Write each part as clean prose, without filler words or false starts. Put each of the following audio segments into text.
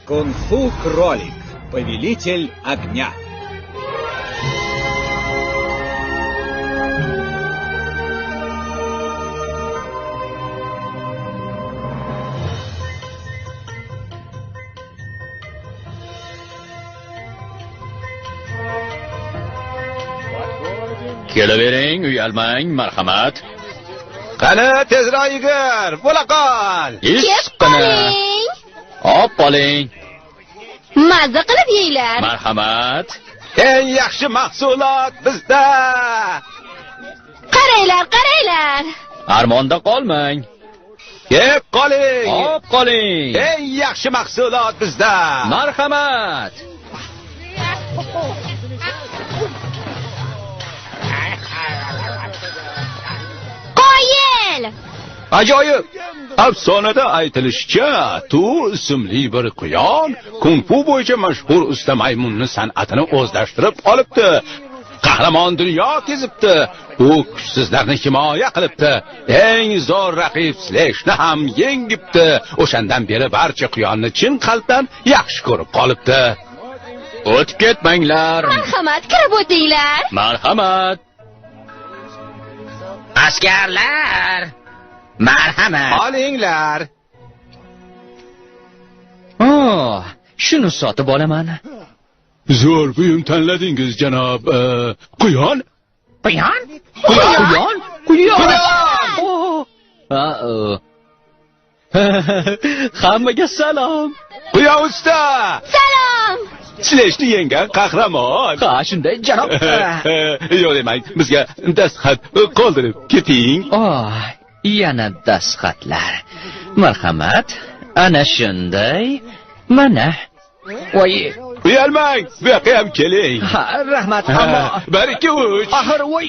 Кунг-фу кролик, повелитель огня. Kelavering, uyalmang, marhamat. Qani tezroq yugir, bo'la qol. Qoling. Hop, qoling. Mazza qilib yeylar. Marhamat. Eng yaxshi mahsulot bizda. Qaranglar. Armonda qolmang. Yeb qoling. Hop, qoling. Eng yaxshi mahsulot bizda. Marhamat. Qoyil. Ajoyib. Afsonada aytilishicha, Tu ismli bir quyon kung-fu bo'yicha mashhur usta maymunni san'atini o'zlashtirib olibdi. Qahramon dunyo kezibdi. U kuchsizlarni himoya qilibdi. Eng zo'r raqib Slashni ham yengibdi. O'shandan beri barcha quyonni chin qalbdan yaxshi ko'rib qolibdi. O'tib ketmanglar. Marhamat, kirib o'tinglar. Marhamat. Askarlar, marhamat. Olinglar. Shuni sotib olaman. Zo'r buyum tanladingiz, janob. Quyon? Quyon? Hammaga salom. Quyon usta. Salom. Slashni yengan qahramon. Ha, shunday janob. Yo'q demang, bizga dastxat qoldirib keting. Yana dastxatlar. Marhamat. Ana shunday. Mana. Voy. Uyalmang, bu yoqqa ham keling. Ha, rahmat. Ammo 1 2 3. axir voy.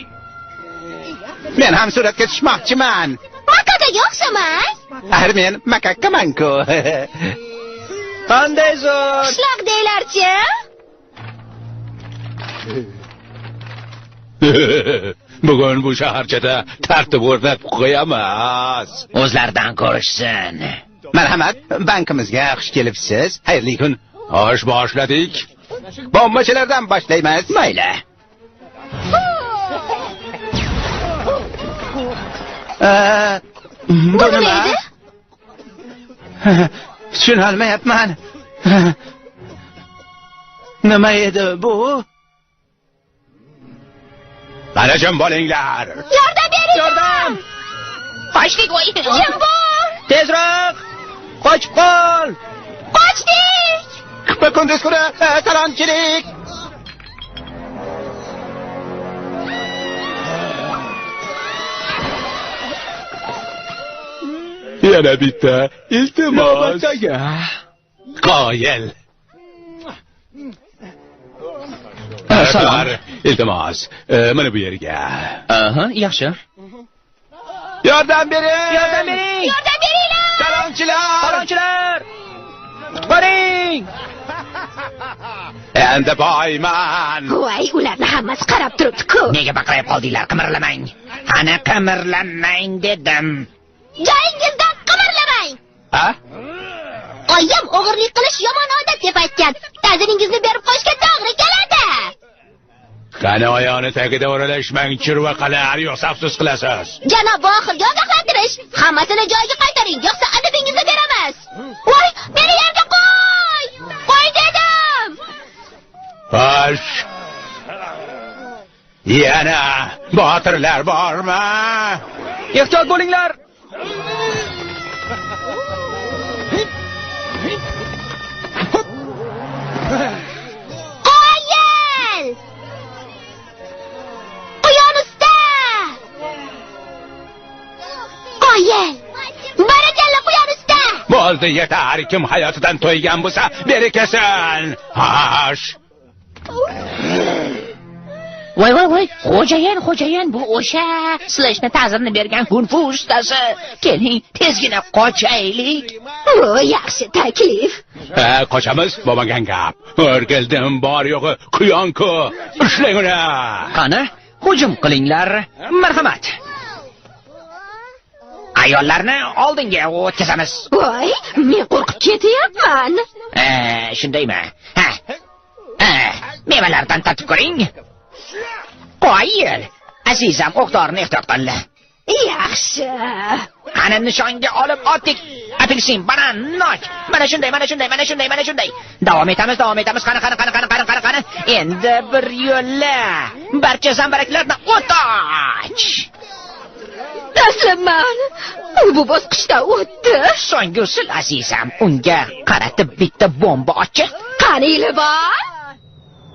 Men ham suratga tushmoqchiman. Makakaga o'xshamas? Axir men makakkaman-ku. Qanday zo'r. Qishloq deylarchi? Bugun bu shaharchada tartib o'rnatib qo'yamiz. O'zlaridan ko'rishsin. Marhamat, bankimizga xush kelibsiz. Xayrli kun. Xo'sh, boshladik. Bombachalardan boshlaymiz. Mayli. Bu nima edi? Tushunolmayapman. Nima edi bu? Qani jim bo'linglar. Yordam bering. Yordam. Qochdik voy. Jim bo'l. Tezroq. Qochib qol. Qochdik. Kunduz kuni talonchilik. Yana bitta iltimos. Qoyil. Salom. Iltimos. Mana bu yerga. Yaxshi. Yordam bering. Yordam bering. Yordam beringlar. Talonchilar. Boring. Endi boyman. Voy, ularni hammasi qarab turibdi-ku. Nega baqirib qoldinglar? Qimirlamang. Qani qimirlamang dedim. Joyingizdan qimirlamang. Ha? Oyim o'g'irlik qilish yomon odat deb aytgan. Ta'ziringizni berib qo'yishga to'g'ri keladi. Qani oyog'ini tagida o'ralashmang, chirvaqalar, yo'qsa afsus qilasiz. Janob, bu oxirgi ogohlantirish. Hammasini joyiga qaytaring, yo'qsa adabingizni beramiz. Voy, meni yerga qo'y. Qo'y dedim. Xo'sh. Yana botirlar bormi? Ehtiyot bo'linglar. Qoyil! Quyon usta! Qoyil! Barakalla Quyon usta! Bo'ldi, yetar. Kim hayotidan to'ygan bo'lsa, berekasin. Xo'sh. Voy. Xo'jayin, bu o'sha Slashni ta'zirini bergan kung-fu ustasi. Keling, tezgina qochaylik. Bu yaxshi taklif. Qochamiz, bo'lmagan gap. O'rgildim bor yo'g'i quyon-ku. Ishlang uni. Qani, hujum qilinglar. Marhamat. Ayollarni oldinga o'tkazamiz. Voy, men qo'rqib ketyapman. Shundaymi? Ha. Mevalardan tatib ko'ring. Qoyil. Azizam o'qdorni ehtiyot qildi. Yaxshi. Qani nishonga olib otik. Apelsin, banan, nok. Mana shunday. Davom etamiz. Qani. Endi bir yo'lda barcha zambaraklarni o'tach. Taslimman. U bu bosqichdan o'tdi. So'nggi usul azizam, unga qaratib bitta bomba ochib, Qani ili bor?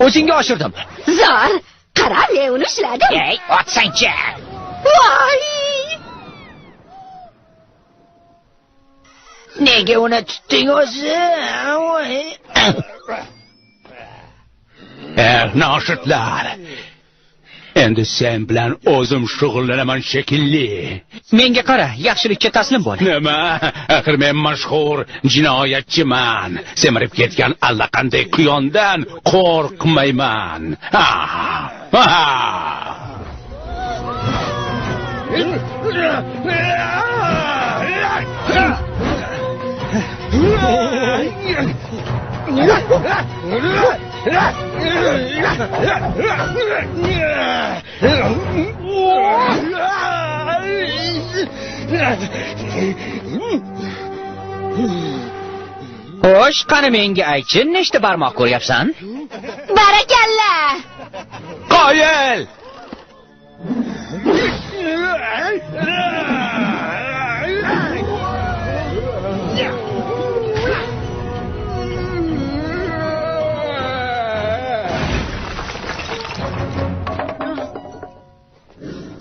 O'zingga oshirdim. Zor. Qara, men uni ushladim. ey, otsangchi. Voy! Nega uni tutding o'zi? Noshidlar. Endi sen bilan o'zim shug'ullanaman shekilli. Menga qara, yaxshilikka taslim bo'l. Nima? Axir men mashhur jinoyatchiman. Semirib ketgan allaqanday quyondan qo'rqmayman. Xo'sh, qani menga aytchi, nechta barmoq ko'ryapsan? Barakalla. Qoyil!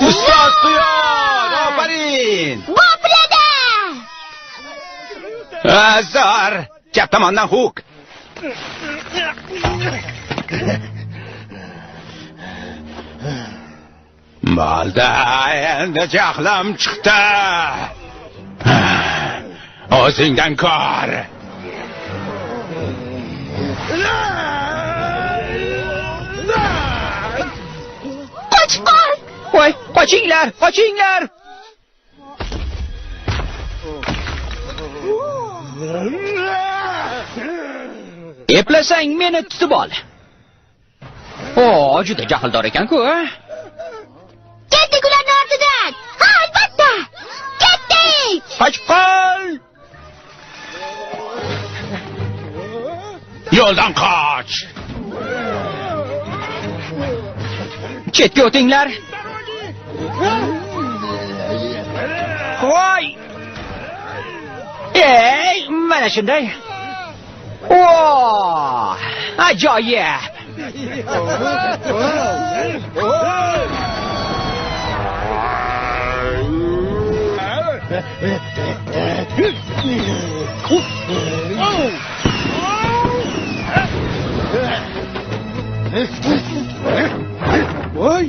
Ustoz Quyon, ofarin! Bo'pladi. Azor, chap tomondan huk. Bo'ldi, endi jahlim chiqdi. O'zingdan ko'r. Qochib qol. Voy, qochinglar. Eplasang meni tutib ol. Juda jahldor ekan-ku. Ketdik ularni ortidan. Ha, albatta. Ketdik. Qochib qol. Yo'ldan qoch. Chetga o'tinglar. Voy! Ey, mana shunday. Ajoyib. Voy!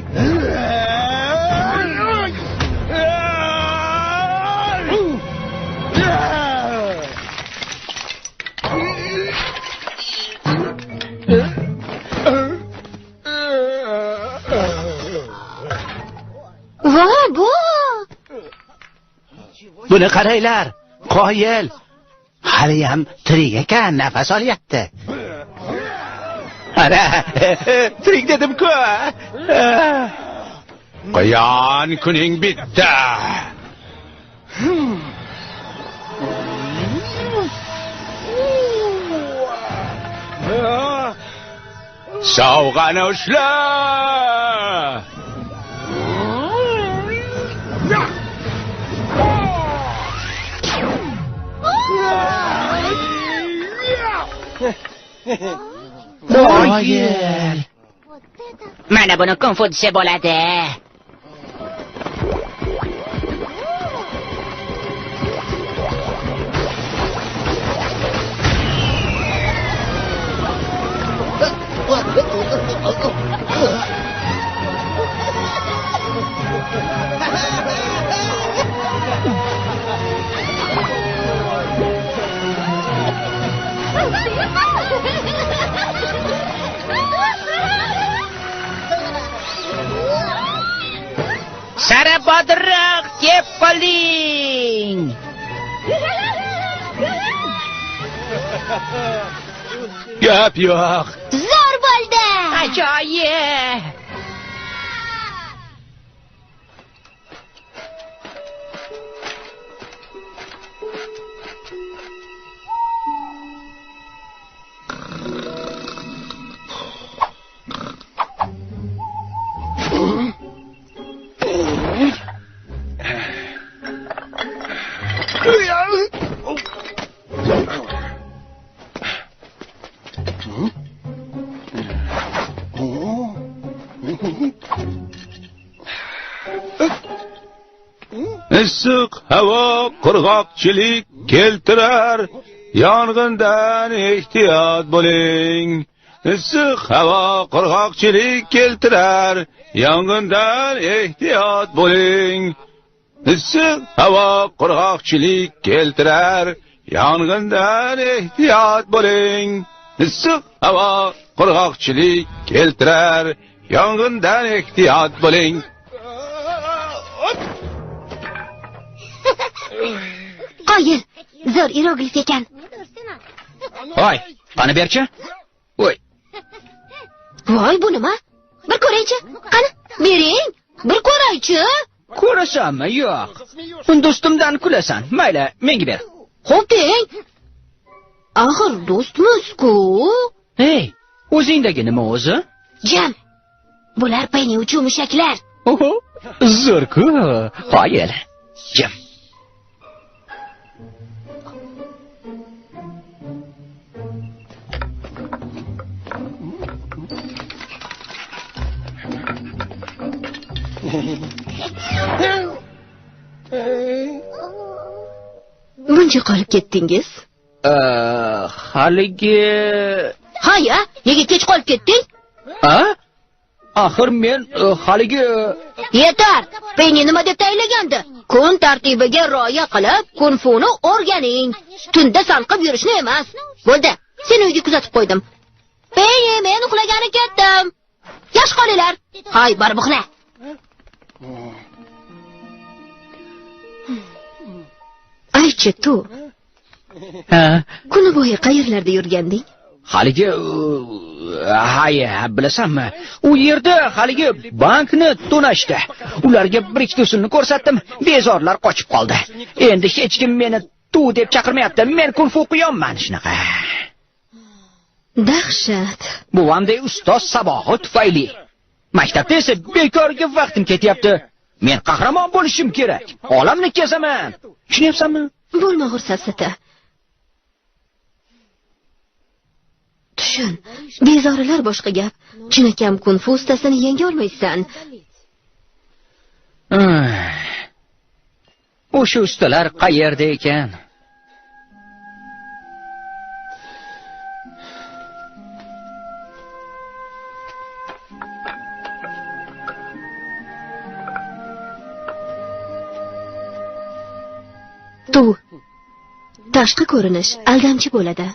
Bu. Buni qaranglar. Qoyil. Haliyam tirik ekan, nafas olyapti. Ana, tirik dedim-ku. Quyon, kuning bitta. Sovg'ani ushla. Qoyil. Mana buni kung fu desa bo'ladi. Sara bodroq kep qolding. Gap yo'q. Zo'r bo'ldi. Ajoyib. Issiq havo qurg'oqchilik keltirar, yong'indan ehtiyot bo'ling. Issiq havo qurg'oqchilik keltirar, yong'indan ehtiyot bo'ling. Issiq havo qurg'oqchilik keltirar, yong'indan ehtiyot bo'ling. Issiq havo qurg'oqchilik keltirar, yong'indan ehtiyot bo'ling. Qoyil, zo'r iroglif ekan. Voy, qani berchi? Voy. Voy, bu nima? Bir ko'raychi. Qani, bering. Bir ko'raychi. Ko'rasanmi? Yo'q. Do'stimdan kulasan. Mayli, menga ber. Xo'p, bering. Axir do'stmiz-ku. Hey, o'zingdagi nima o'zi? Jam. Bular Penny uchun mushaklar. Oho, zo'r-ku. Qoyil. Jam. Buncha qolib ketdingiz? Haligi... Ha-ya, nega kech qolib ketding? Ha? Axir men haligi... Yetar. Penny nima deb tayinlagandi? Kun tartibiga rioya qilib, kung-funi o'rganing. Tunda sanqib yurishni emas. Bo'ldi. Seni uyga kuzatib qo'ydim. Penny, men uxlagani ketdim. Yosh qolinglar. Hay, borib uxla. Aychi, tu. Ha? Kuni bo'yi qayerlarda yurganding? Haligi... Hay, bilasanmi? U yerda haligi bankni to'nashdi. Ularga bir-ikki usulni ko'rsatdim. Bezorlar qochib qoldi. Endi hech kim meni tu deb chaqirmayapti. Men kung-fu o'qiyapman shunaqa. Dahshat. Buvamday ustoz sabog'i tufayli. Maktabda esa bekorga vaqtim ketyapti. Men qahramon bo'lishim kerak. Olamni kezaman. Tushunyapsanmi? Bo'lmag'ur safsata. Tushun. Bezorilar boshqa gap. Chinakam kung-fu ustasini yenga olmaysan. O'sha ustalar qayerda ekan? Tu. Tashqi ko'rinish aldamchi bo'ladi.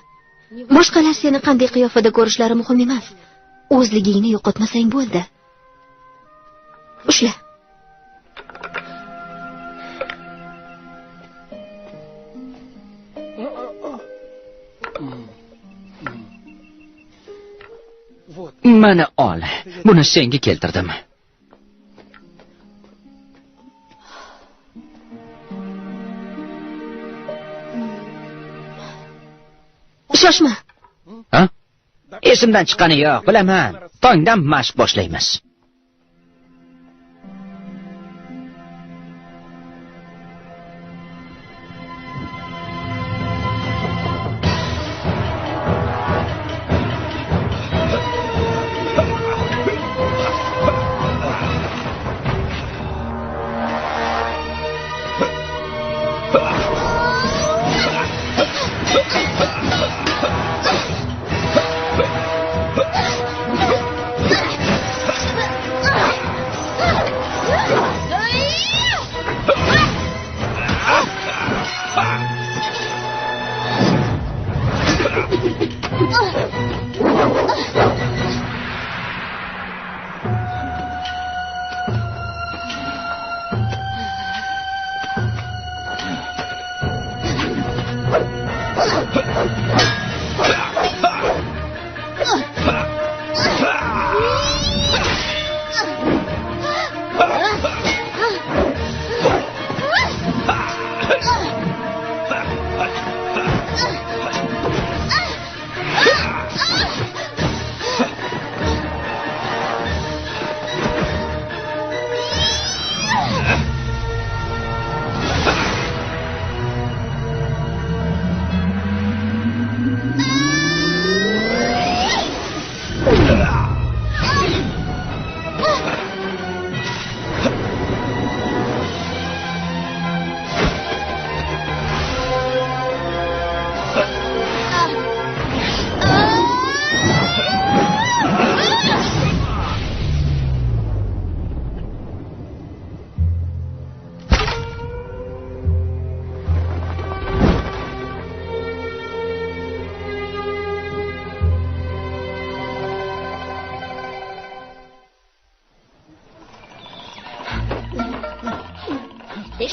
Boshqalar seni qanday qiyofada ko'rishlari muhim emas. O'zligingni yo'qotmasang bo'ldi. Ushla. Mana ol. Buni senga keltirdim. Shoshma. Ha? Esimdan chiqqani yo'q, bilaman. Tongdan mashq boshlaymiz.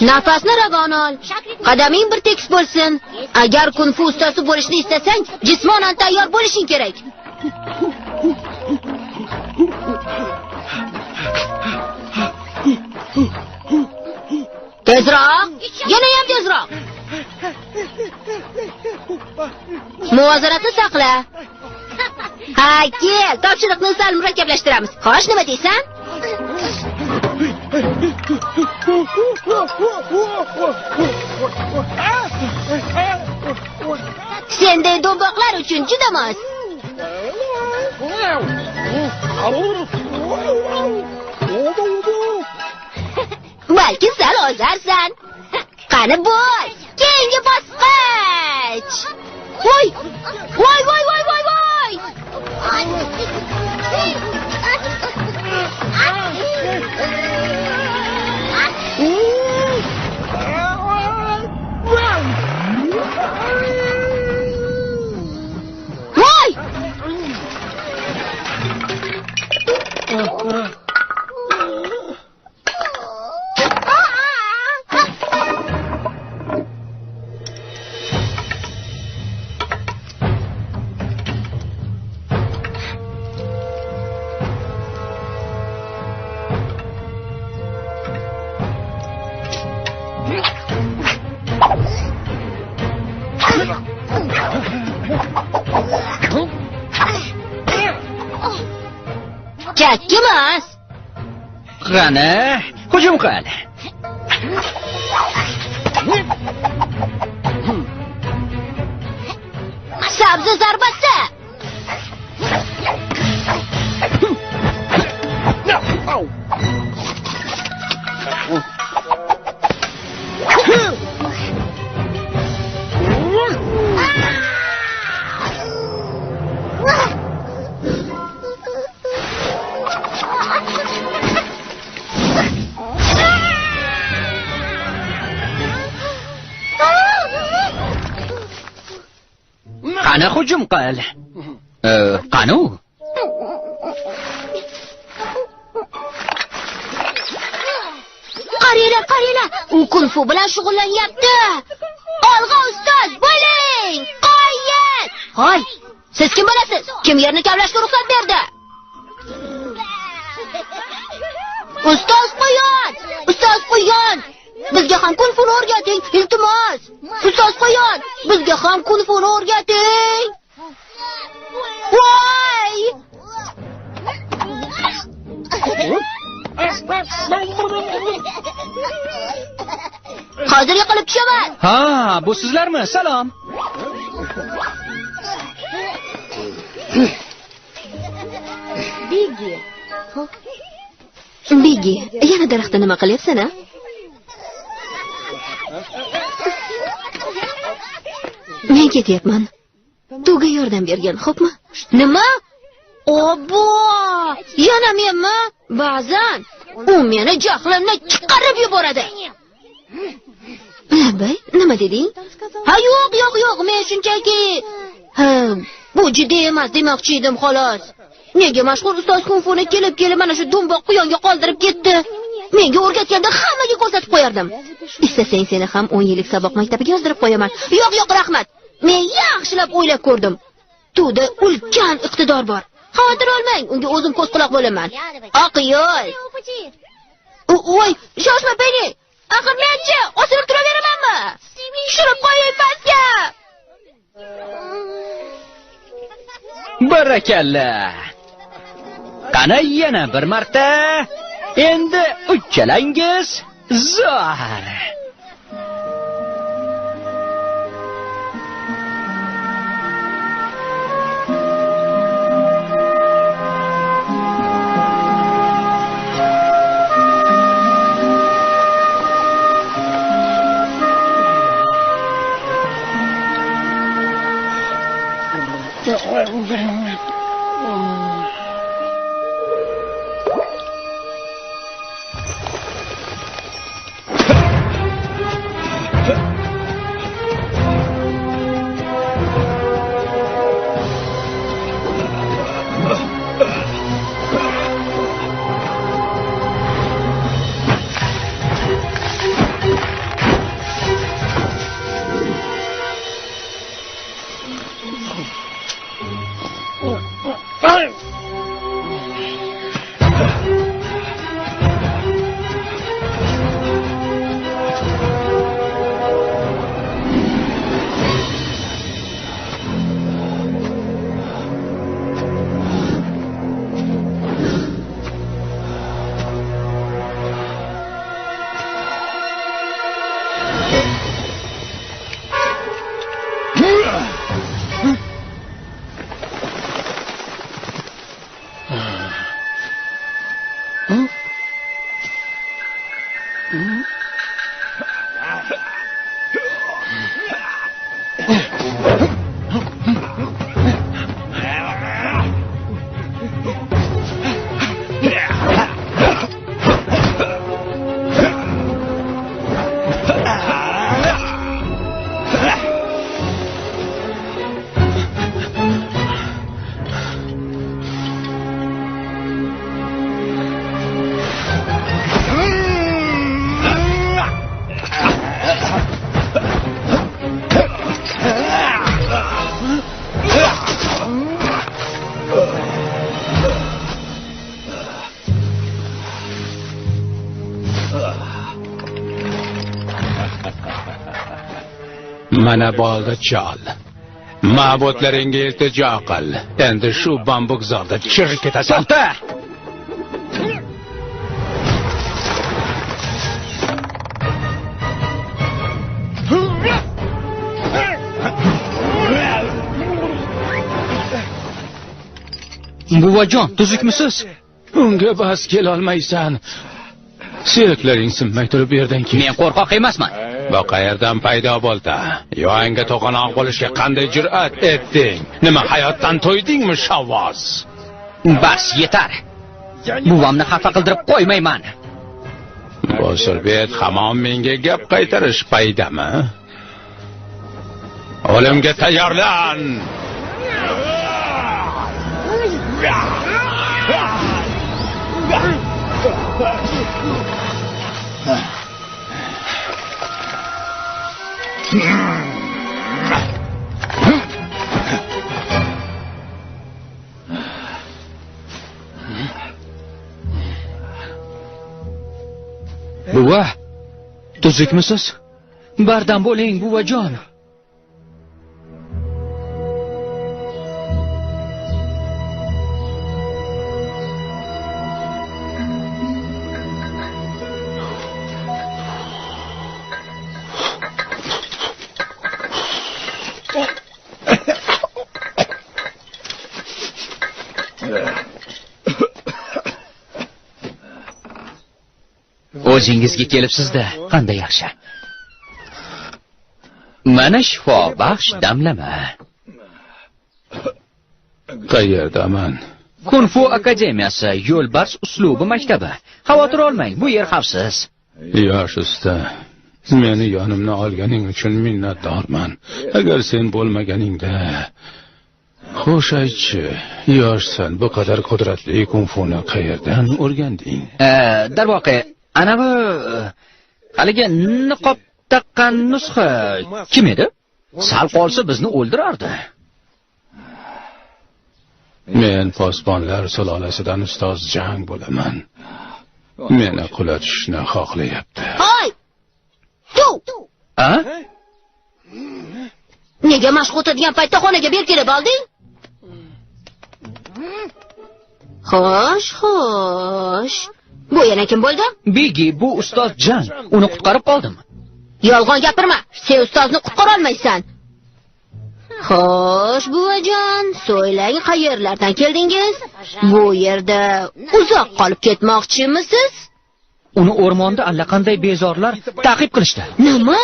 Nafasni ravon ol. Qadaming bir tekis bo'lsin. Agar kung-fu ustasi bo'lishni istasang, jismonan tayyor bo'lishing kerak. Tezroq, yana ham tezroq. Muvozanatni saqla. Ha, kel, topshiriqni sal murakkablashtiramiz. Xo'sh, nima deysan? Senday do'mboqlar uchun juda mos. Balki sal ozarsan. Qani bo'l, keyingi bosqich. Voy! Voy, voy, voy, voy, voy! Voy! Chakkimas. Qani, hujum qil. Sabzi zarbasi. Qani hujum qil. Qani? Qaranglar. U kung-fu bilan shug'ullanyapti. Olg'a ustoz, bo'ling! Qo'ying! Hoy, siz kim bo'lasiz? Kim yerni kavlashga ruxsat berdi? Ustoz qo'yon! Ustoz qo'yon! Bizga ham kung-funi o'rgating, iltimos. Ustoz qo'yon, bizga ham kung-funi o'rgating. Voy! Hozir yiqilib tushaman. Ha, bu sizlarmi? Salom. Bigi, yana daraxtda nima qilyapsan, a? Men ketyapman. Tuga yordam bergan, xo'pmi? Nima? Obbo! Yana menmi? Ba'zan u meni jahlimni chiqarib yuboradi. Labay, nima deding? Ha, yo'q, men shunchaki bu jiddiy emas demoqchi edim, xolos. Nega mashhur ustoz kung-funi kelib mana shu do'mboq quyonga qoldirib ketdi? Menga o'rgatganda hammaga ko'rsatib qo'yardim. Istasang seni ham 10 yillik saboq maktabiga yozdirib qo'yaman. Yo'q, rahmat. Men yaxshilab o'ylab ko'rdim. Tuda ulkan iqtidor bor. Xavotir olmang, unga o'zim ko'z quloq bo'laman. Oq yo'l. Voy, shoshma Penny. Axir men-chi, osilib turaveramanmi? Tushirib qo'ying pastga. Barakalla. Qani yana bir marta. Endi uchalangiz zo'r. Mana bo'ldi chol. Ma'budlaringga iltijo qil. Endi shu bambuk zalda chir ketasan. To'xta! Buvajon, tuzukmisiz? Unga bas kelolmaysan. Suyaklaring sinmay turib yerdan kel. Men qo'rqoq emasman. Bu qayerdan paydo bo'ldi? Yo'anga to'g'anoq bo'lishga qanday jur'at etding? Nima hayotdan to'ydingmi, shavvoz? Bas, yetar. Buvamni xafa qildirib qo'ymayman. Bosurbek hamon menga gap qaytarish paydami? O'limga tayyorlan. Buva, tuzukmisiz? Bardam bo'ling, buvajon. O'zingizga kelibsiz-da, qanday yaxshi. Mana shifo baxsh damlama. Qayerdaman? Kung-fu akademiyasi, yo'lbars uslubi maktabi. Xavotir olmang, bu yer xavfsiz. Yosh usta, meni yonimni olganing uchun minnatdorman. Agar sen bo'lmaganingda, xo'sh aytchi, yoshsan, bu qadar qudratli kung-funi qayerdan o'rganding? Darvoqe, ana bu haligi niqob taqqan nusxa kim edi? Sal qolsa bizni o'ldirardi. Men posbonlar sulolasidan ustoz Jang bo'laman. Meni qulatishni xohlayapti. Hoy! Tu! A? Nega mashq o'tadigan paytda xonaga berkilib olding? Xo'sh. Bu yana kim bo'ldi? Bigi, bu ustoz Jang. Uni qutqarib qoldim. Yolg'on gapirma. Sen ustozni qutqara olmaysan. Xo'sh, buvajon, so'ylang, qayerlardan keldingiz? Bu yerda uzoq qolib ketmoqchimisiz? Uni o'rmonda allaqanday bezorlar ta'qib qilishdi. Nima?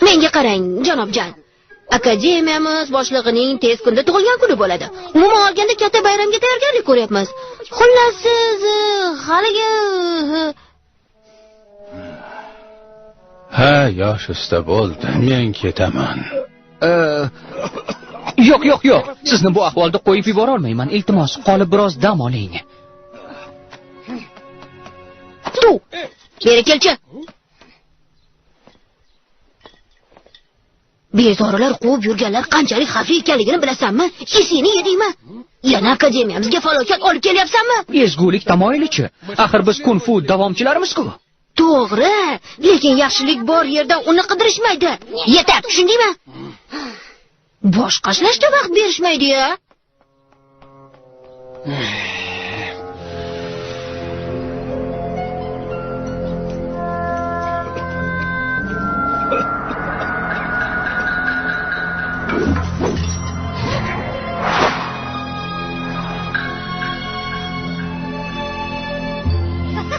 Menga qarang, janobjon. Akademiyamiz boshlig'ining tez kunda tug'ilgan kuni bo'ladi. Umuman olganda katta bayramga tayyorgarlik ko'ryapmiz. Xullas siz haligi Ha, yosh usta bo'ldi. Men ketaman. Yo'q. Sizni bu ahvolda qo'yib yubora olmayman. Iltimos, qolib biroz dam oling. Tu, beri kelchi. Bezorilar quvib yurganlar qanchalik xavfli ekanligini bilasanmi? Esingni yedingmi? Yana akademiyamizga falokat olib kelyapsanmi? Ezgulik tamoyilichi. Axir biz kung-fu davomchilarimiz-ku. To'g'ri, lekin yaxshilik bor yerda uni qidirishmaydi. Yetar, tushundingmi? Boshqa ishlashga vaqt berishmaydi-ya.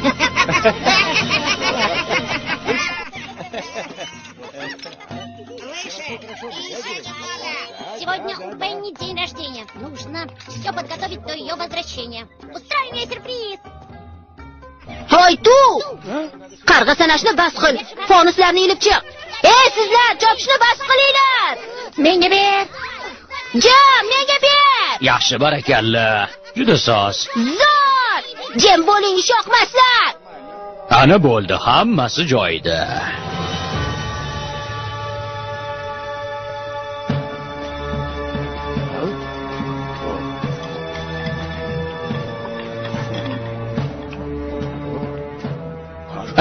Ha ha ha! Сегодня у Пенни день рождения. Нужно все подготовить до ее возвращения. Устроим ей сюрприз. Hoy tu! Qarg'a sanashni bas qil. Fonuslarni ilib chiq. Ey sizlar, chopishni bas qilinglar. Menga ber. Jam, menga ber. Yaxshi, barakalla. Juda soz. Zo'r! Jam bo'ling, shoqmaslar. Ana bo'ldi, hammasi joyida.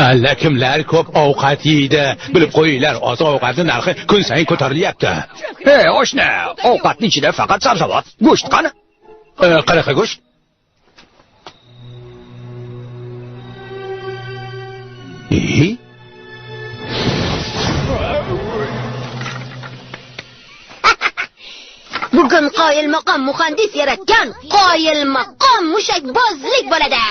Allakimlar ko'p ovqat yeydi. Bilib qo'yinglar, oziq-ovqatning narxi kun sayin ko'tarilyapti. Hey, oshna, ovqatning ichida faqat sabzavot, go'sht qani? Qanaqa go'sht? Bugun qoyilmaqom muhandis yaratgan qoyilmaqom mushakbozlik bo'ladi.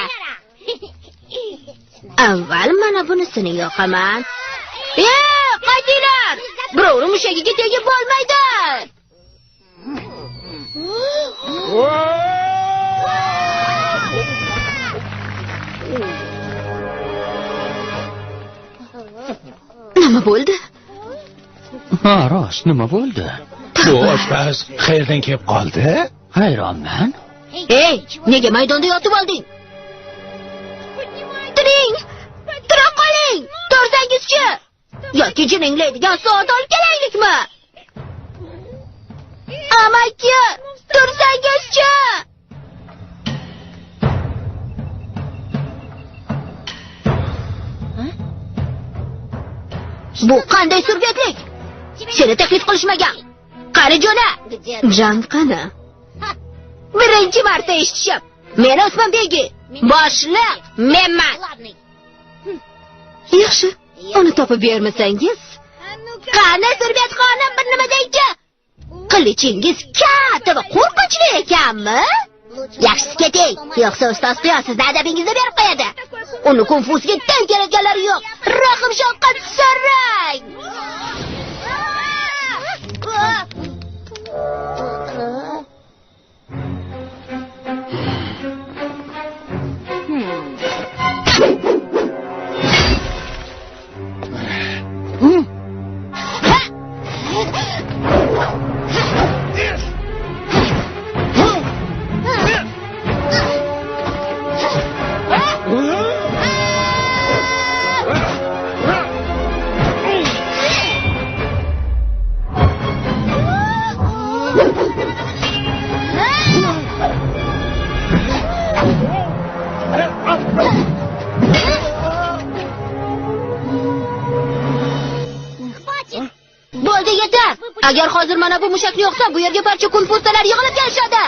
Avval mana bunisini yoqaman. Qaytinglar! Birovning mushagiga tegib bo'lmaydi. Nima bo'ldi? Ha, rost, nima bo'ldi? Bu oshpaz qayerdan kelib qoldi? Hayronman. Ey, nega maydonda yotib olding? Turing! Tura qoling! Tursangiz-chi? Yoki jininglaydigan soat olib kelaylikmi? Amaki, tursangiz-chi? Bu qanday surbetlik? Seni taklif qilishmagan. Qani jo'na? Jang qani? Birinchi marta eshitishim. Men Osmonbegi, boshliq menman. Yaxshi, uni topib bermasangiz, qani surbet xonim, bir nima deychi? Qilichingiz katta va qo'rqinchli ekanmi? Yaxshisi keting, yo'qsa ustoz Piyon sizni adabingizni berib qo'yadi. Uni konfusiga teng kelganlari yo'q. Rahim shafqat so'rang. Bo'ldi, yetar. Agar hozir mana bu mushakni yo'qsa, bu yerga barcha kunfustalar yig'ilib kelishadi.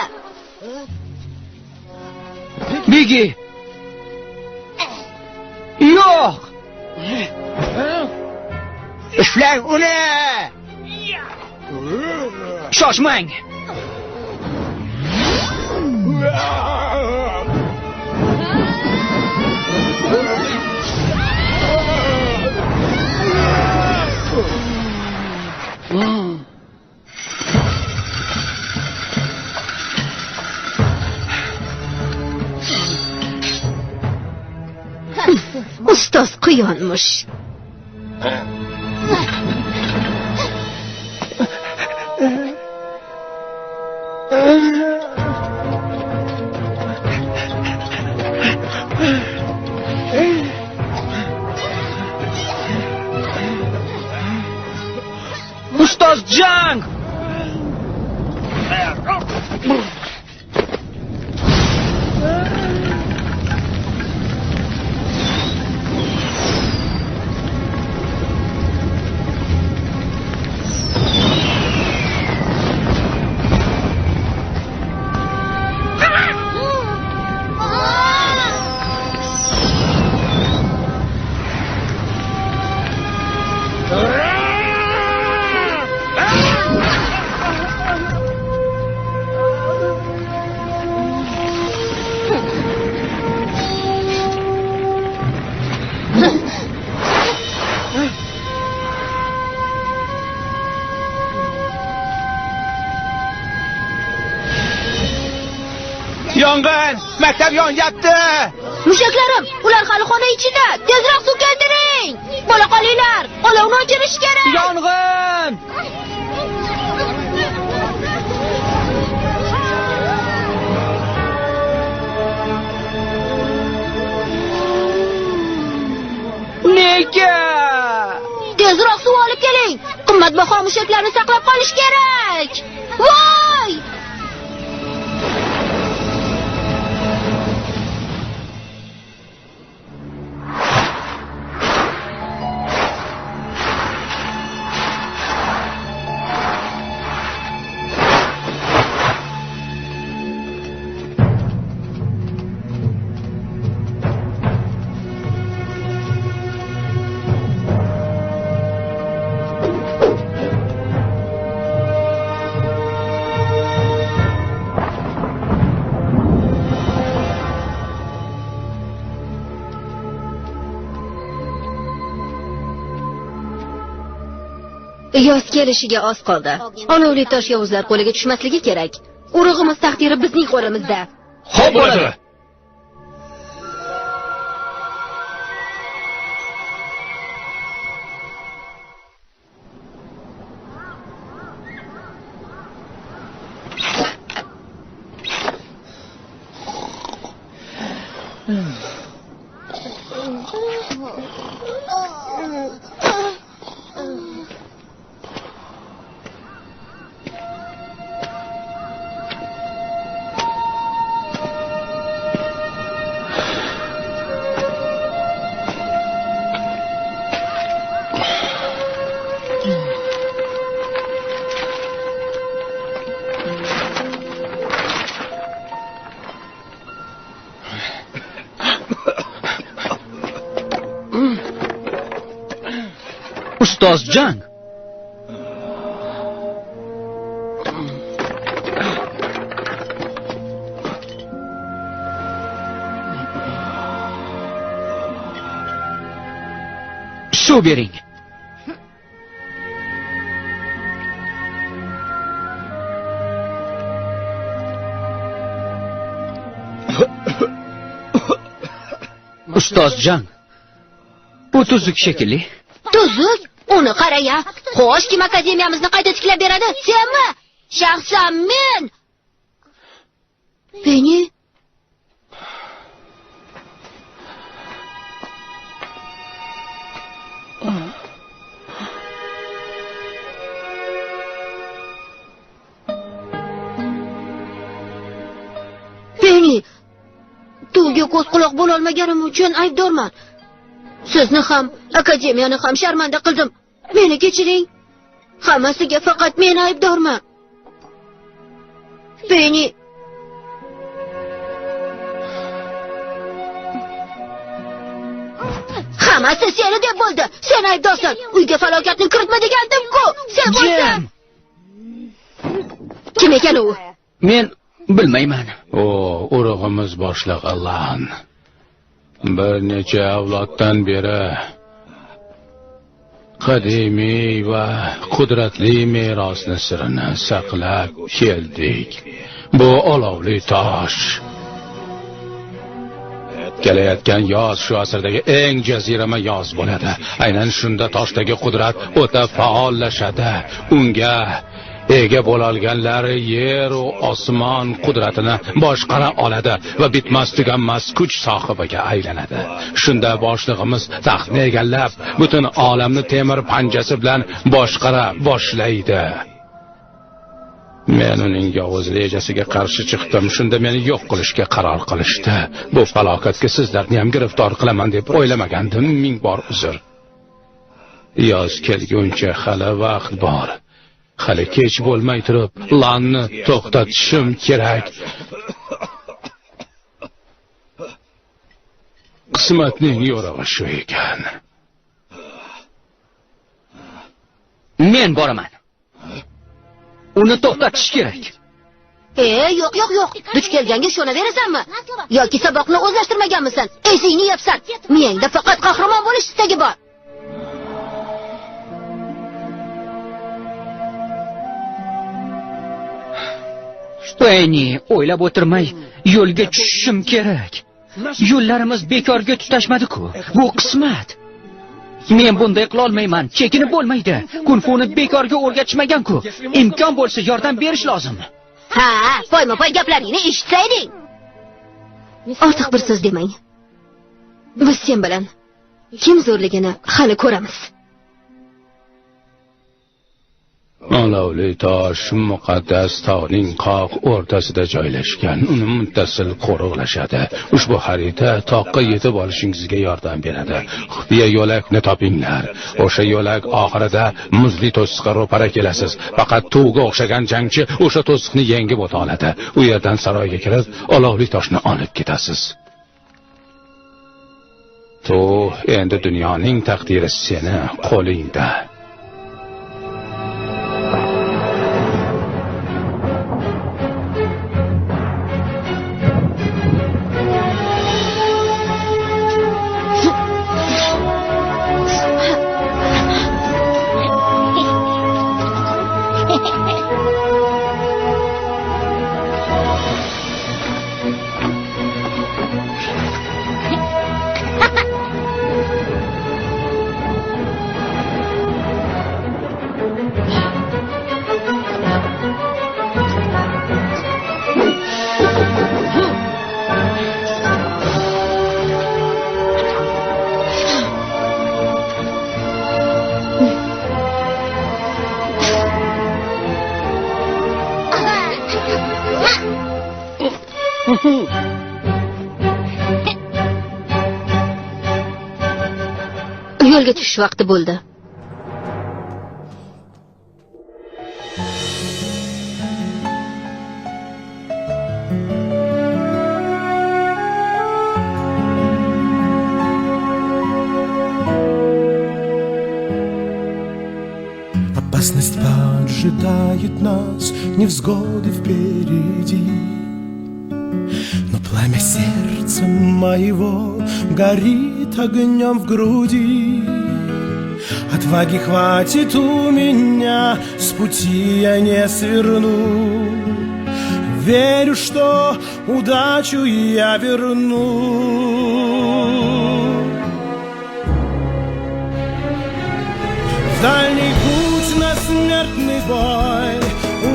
Begi. Yo'q. Ishlang uni. Shoshmang. Ustoz quyonmish. Ustoz Jang! maktab yonyapti. Mushaklarim, ular hali xona ichida. Tezroq suv keltiring. Bo'la qolinglar. Olovni o'chirish kerak. Yong'in! Nega? Tezroq suv olib keling. Qimmatbaho mushaklarni saqlab qolish kerak. Voy! Yoz kelishiga oz qoldi. Olovli tosh yovuzlar qo'liga tushmasligi kerak. Urug'imiz taqdiri bizning qo'limizda. Xo'p bo'ladi. Ustozjon. Suv bering. Ustozjon. Bu tuzuk shekilli. Tuzuk? Uni qara-ya. Xo'sh, kim akademiyamizni qayta tiklab beradi? Senmi? Shaxsan men. Penny? Penny, Tuvga ko'z quloq bo'la olmaganim uchun aybdorman. Sizni ham, akademiyani ham sharmanda qildim. Meni kechiring. Hammasiga faqat men aybdorman. Penny. Hammasi seni deb bo'ldi. Sen aybdorsan. Uyga falokatni kiritma degandim-ku. Sen bo'lsan. Kim ekan u? Men bilmayman. Urug'imiz boshlig'i Lan. Bir necha avloddan beri qadimiy va qudratli merosni sirini saqlab keldik. Bu olovli tosh. Kelayotgan yoz shu asrdagi eng jazirama yoz bo'ladi. Aynan shunda toshdagi qudrat o'ta faollashadi. Unga ega bo'lolganlar yer va osmon qudratini boshqara oladi va bitmas tuganmas kuch sohibiga aylanadi. Shunda boshlig'imiz taxtni egallab, butun olamni temir panjasi bilan boshqara boshlaydi. Men uning yovuz rejasiga qarshi chiqdim. Shunda meni yo'q qilishga qaror qilishdi. Bu falokatga sizlarni ham giriftor qilaman deb o'ylamagandim. Ming bor uzr. Yoz kelguncha hali vaqt bor. Hali kech bo'lmay turib, Lanni to'xtatishim kerak. Qismatning yo'rig'i shu ekan. Men boraman. Uni to'xtatish kerak. Yo'q. Duch kelganga ishonaverasanmi? Yoki saboqni o'zlashtirmaganmisan? Esingni yopsan. Miyangda faqat qahramon bo'lish istagi bor. Beyni, o'ylab o'tirmay yo'lga tushishim kerak. Yo'llarimiz bekorga tutashmadi-ku. Bu qismat. Men bunday qila olmayman. Chekinib bo'lmaydi. Kunfuni bekorga o'rgatishmagan-ku. Imkon bo'lsa yordam berish lozim. Ha, poyma-poy gaplaringni eshitsaydik. Ortiq bir so'z demang. Biz sen bilan kim zo'rligini hali ko'ramiz. Olovli tosh muqaddas tog'ning qoq o'rtasida joylashgan. Uni muttasil qo'riqlashadi. Ushbu xarita toqqa yetib olishingizga yordam beradi. Xufiya yo'lakni topinglar. O'sha yo'lak oxirida muzli to'siqqa ro'para kelasiz. Faqat tuvga o'xshagan jangchi o'sha to'siqni yengib o'ta oladi. U yerdan saroyga kirib, olovli toshni olib ketasiz. Tu endi dunyoning taqdiri seni qo'lingda. Yo'lga tushish vaqti bo'ldi. Опасность поджидает нас, невзгоды впереди. Но пламя сердца моего горит огнем в груди. Отваги хватит у меня, с пути я не сверну. Верю, что удачу я верну. В дальний путь на смертный бой,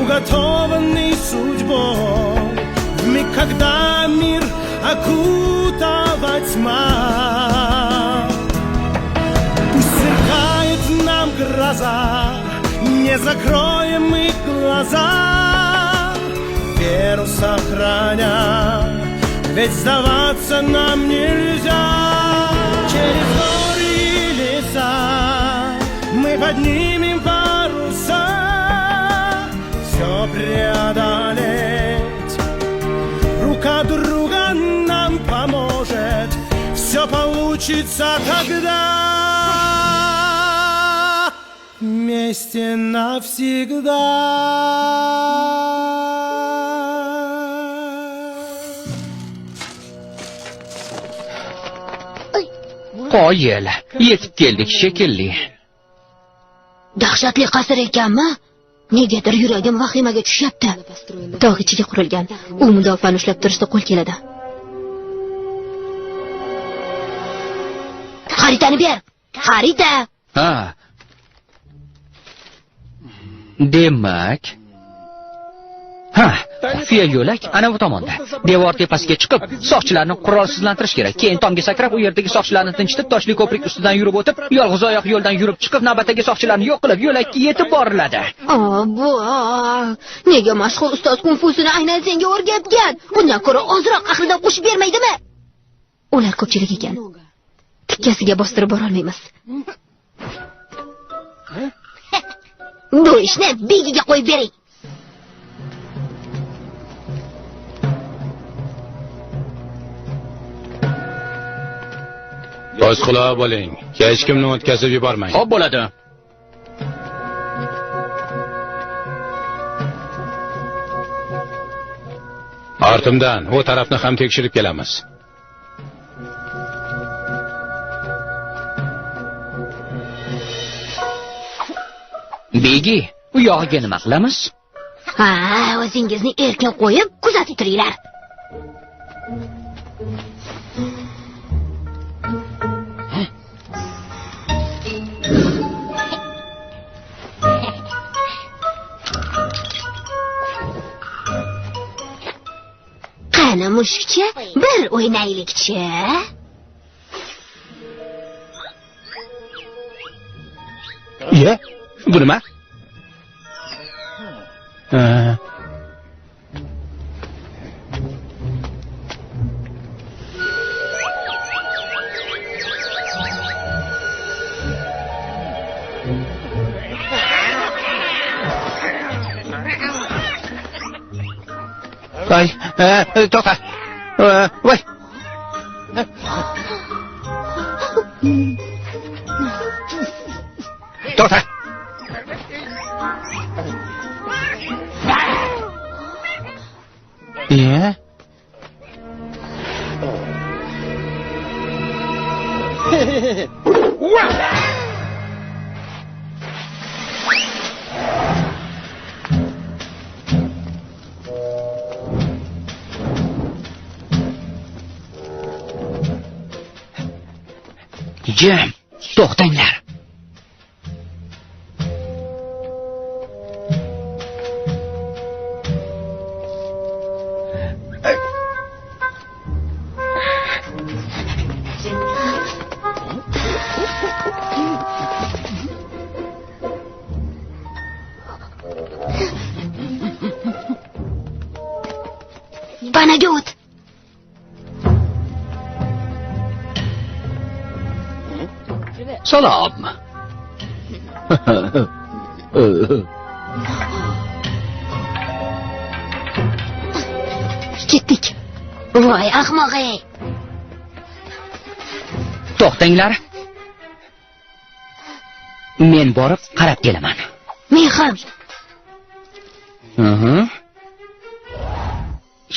уготованный судьбой. В миг, когда мир окутала тьма, пусть сверкает нам гроза, не закроем мы глаза, веру сохраня, ведь сдаваться нам нельзя. Через горы и леса мы поднимем паруса, все преодолеть рука друга нам поможет, все получится тогда. Вместе навсегда. Qoyil, yetib keldik shekilli. Dahshatli qasr ekanmi? Negadir yuragim vahimaga tushyapti. Tog' ichiga qurilgan. U mudofaani ushlab turishda qo'l keladi. Xaritani ber. Xarita. Ha. Demak, xufiya yo'lak ana bu tomonda. Devor tepasiga chiqib, soqchilarni qurolsizlantirish kerak. Keyin tomga sakrab, u yerdagi soqchilarni tinchitib, toshli ko'prik ustidan yurib o'tib, yolg'iz oyoq yo'ldan yurib chiqib, navbatdagi soqchilarni yo'q qilib, yo'lakka yetib boriladi. Bu nega mashhur ustoz kunfusini aynan senga o'rgatgan? Bundan ko'ra ozroq aqldan qo'shib bermaydimi? Ular ko'pchilik ekan. Tikkasiga bostirib bora olmaymiz. Bu ishni begiga qo'yib bering. Ko'z quloq bo'ling. Hech kimni o'tkazib yubormang. Xo'p bo'ladi. Ortimdan u tarafni ham tekshirib kelamiz. Begi, u yog'iga nima qilamiz? Ha, o'zingizni erkin qo'yib kuzatib turinglar. Qani mushukcha, bir o'ynaylikchi. Ye, bu nima? Ay, to'xta. Voy. To'xta. Ye? Jim, to'xtanglar. Panaga o't. Salom. Ketdik. Voy ahmoq-ey. To'xtanglar. Men borib qarab kelaman. Men ham.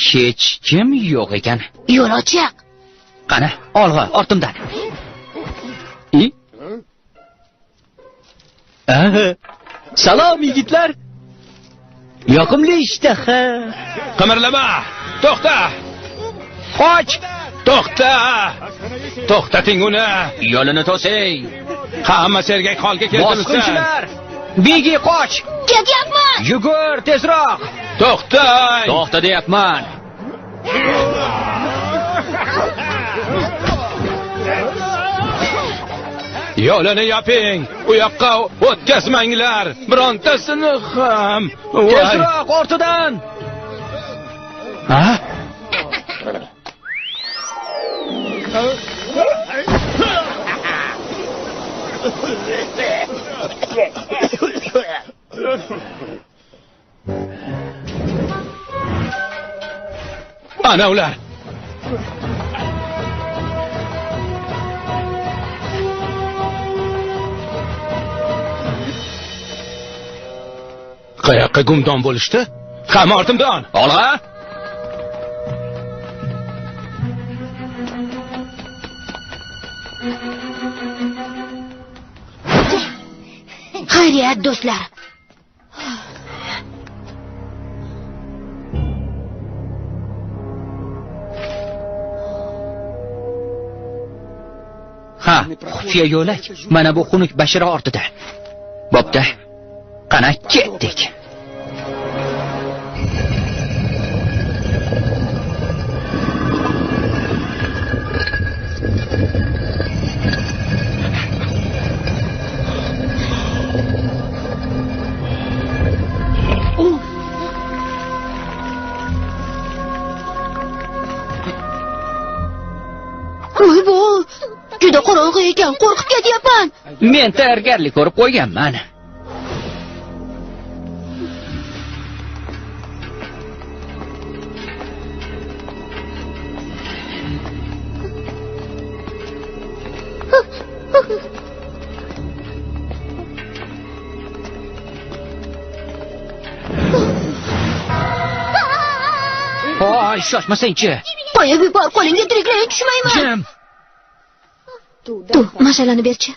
Hech kim yo'q ekan. Yo'l ochiq. Qani, olg'a, ortimdan. Salom yigitlar. Yoqimli ishtaha. Qimirlama! To'xta! Qoch! To'xta! To'xtating uni! Yo'lini to'sing. Hamma sergak holga keltiribsan. Bosqinchilar! Begi qoch! Ketyapman. Yugur tezroq! To'xtang! To'xta deyapman. Yo'lini yoping. U yoqqa o'tkazmanglar. Birontasini ham. Tezroq ortidan. Ha? Ana ular. Qayoqqa gumdon bo'lishdi? Hamma ortimdan. Olg'a. Xayriyat do'stlar. Ha, xufiya yo'lak. Mana bu xunuk bashira ortida. Bo'pti. Qana ketdik. Voy bu, juda qorong'i ekan, qo'rqib ketyapman. Men tayyorgarlik ko'rib qo'yganman. Voy, shoshmasang-chi. Qo'yib yubor, qo'lingga tiriklay tushmayman. Jim. Tu, mashalani berchi.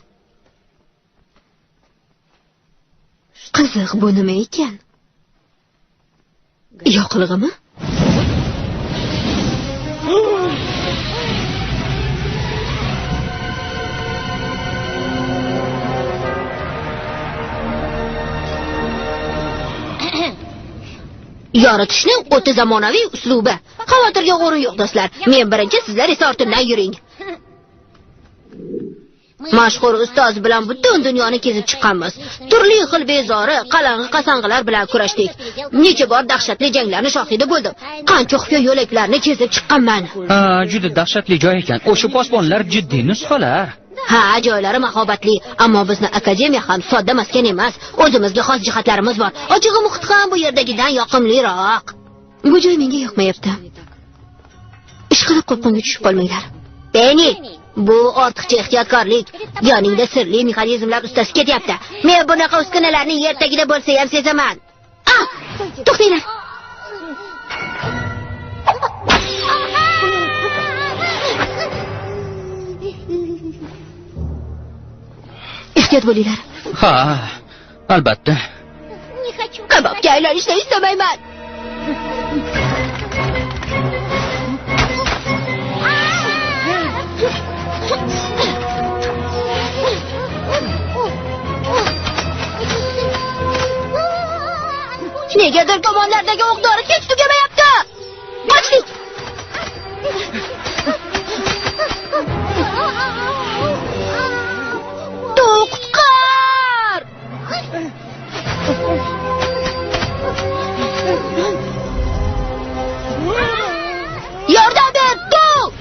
Qiziq, bu nima ekan? Yoqlig'imi? Yoritishning o'ta zamonaviy uslubi. Xavotirga o'rin yo'q do'stlar. Men birinchi, sizlar esa ortimdan yuring. Mashhur ustoz bilan butun dunyoni kezib chiqqanmiz. Turli xil bezori, qalang'i qasang'ilar bilan kurashdik. Necha bor dahshatli janglarning shohidi bo'ldim. Qancha xufya yo'laklarni kezib chiqqanman. Juda dahshatli joy ekan. O'sha posbonlar jiddiy nusxalar. Ha, joylari mahobatli, ammo bizni akademiya ham sodda maskan emas. O'zimizga xos jihatlarimiz bor. Ochig'i muhit ham bu yerdagidan yoqimliroq. Bu joy menga yoqmayapti. Ishqilib qo'rqinga tushib qolmanglar. Penny, bu ortiqcha ehtiyotkorlik. Yoningda sirli mexanizmlar ustasi ketyapti. Men bunaqa uskunalarning yer tagida bo'lsa ham sezaman. To'xtanglar. Ehtiyot bo'linglar. Ha, albatta. Kabobga aylanishni istamayman. Negadir tomonlardagi o'q-dori hech tugamayapti. Qochdik. Qutqar! Yordam ber, Tuk!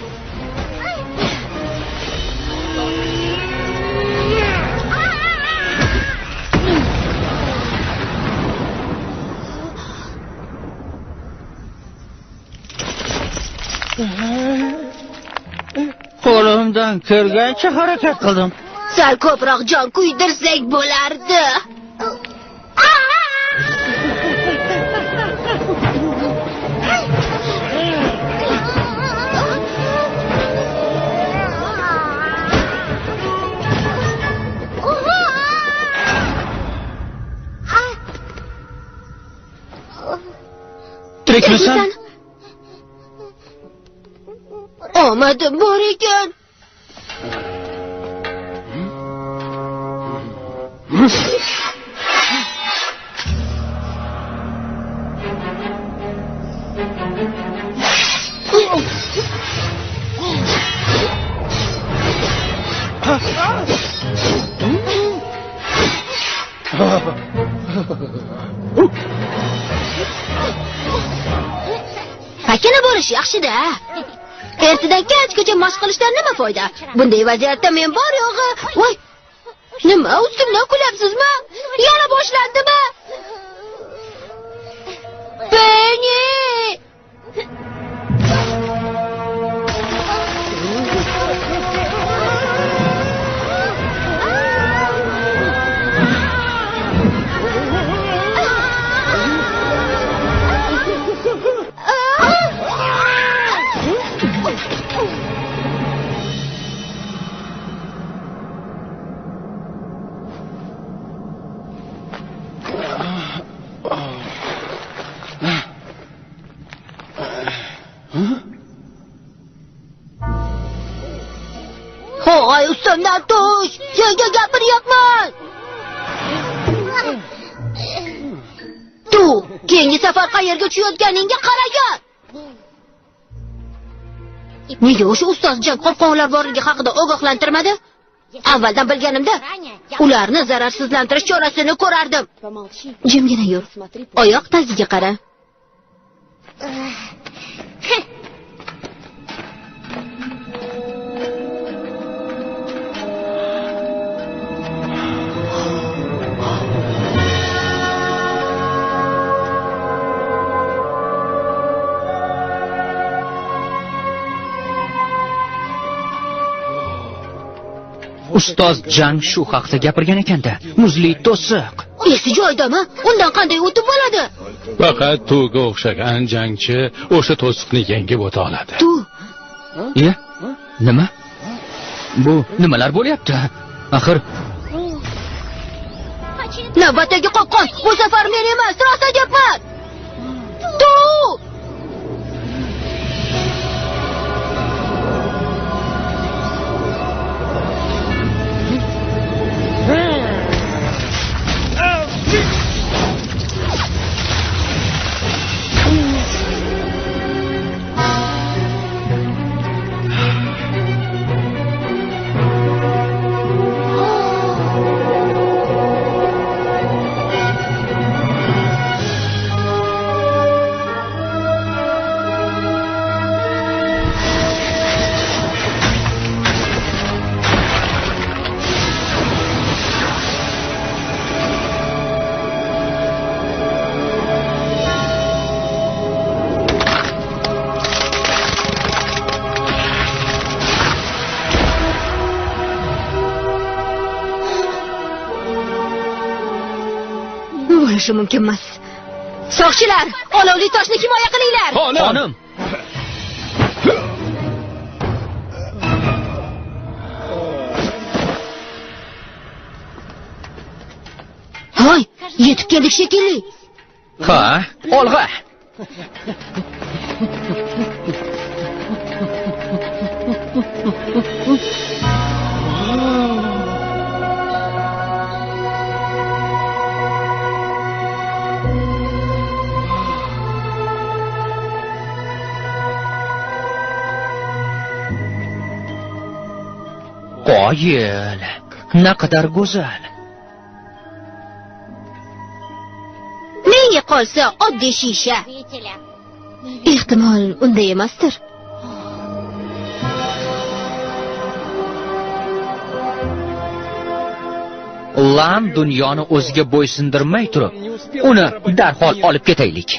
Qo'limdan kelgancha harakat qildim. Sal ko'proq jon kuydirsak bo'lardi. Tirikmisan? Omadim bor ekan. Pakana bo'lish yaxshi-da. Ertadan kechgacha mashq qilishdan nima foyda? Bunday vaziyatda men bor yo'g'i, voy. Nima, ustimdan kulyapsizmi? Yana boshlandimi? Penny! Hoy, ustimdan tush! Senga gapiryapman! Tu, keyingi safar qayerga tushayotganingga qaragan! Nega o'sha ustozjon qo'rqoqlar borligi haqida ogohlantirmadi? Avvaldan bilganimda, ularni zararsizlantirish chorasini ko'rardim. Jimgina yur. Oyoq tagiga qara. Ustoz Jang shu haqda gapirgan ekanda. Muzli to'siq. Esi joydami? Undan qanday o'tib bo'ladi? Faqat Tuga o'xshagan jangchi o'sha to'siqni yengib o'ta oladi. Tu. Nima? Bu nimalar bo'lyapti? Axir navbatdagi qo'qon bu safar men emas, rost aytyapman. Tu! Bo'lishi mumkin emas. Soqchilar, olovli toshni himoya qilinglar. Xonim. Hoy, yetib keldik shekilli. Ha, olg'a. Qoyil, naqadar go'zal. Menga qolsa oddiy shisha. Ehtimol unday emasdir. Lam dunyoni o'ziga bo'ysundirmay turib, uni darhol olib ketaylik.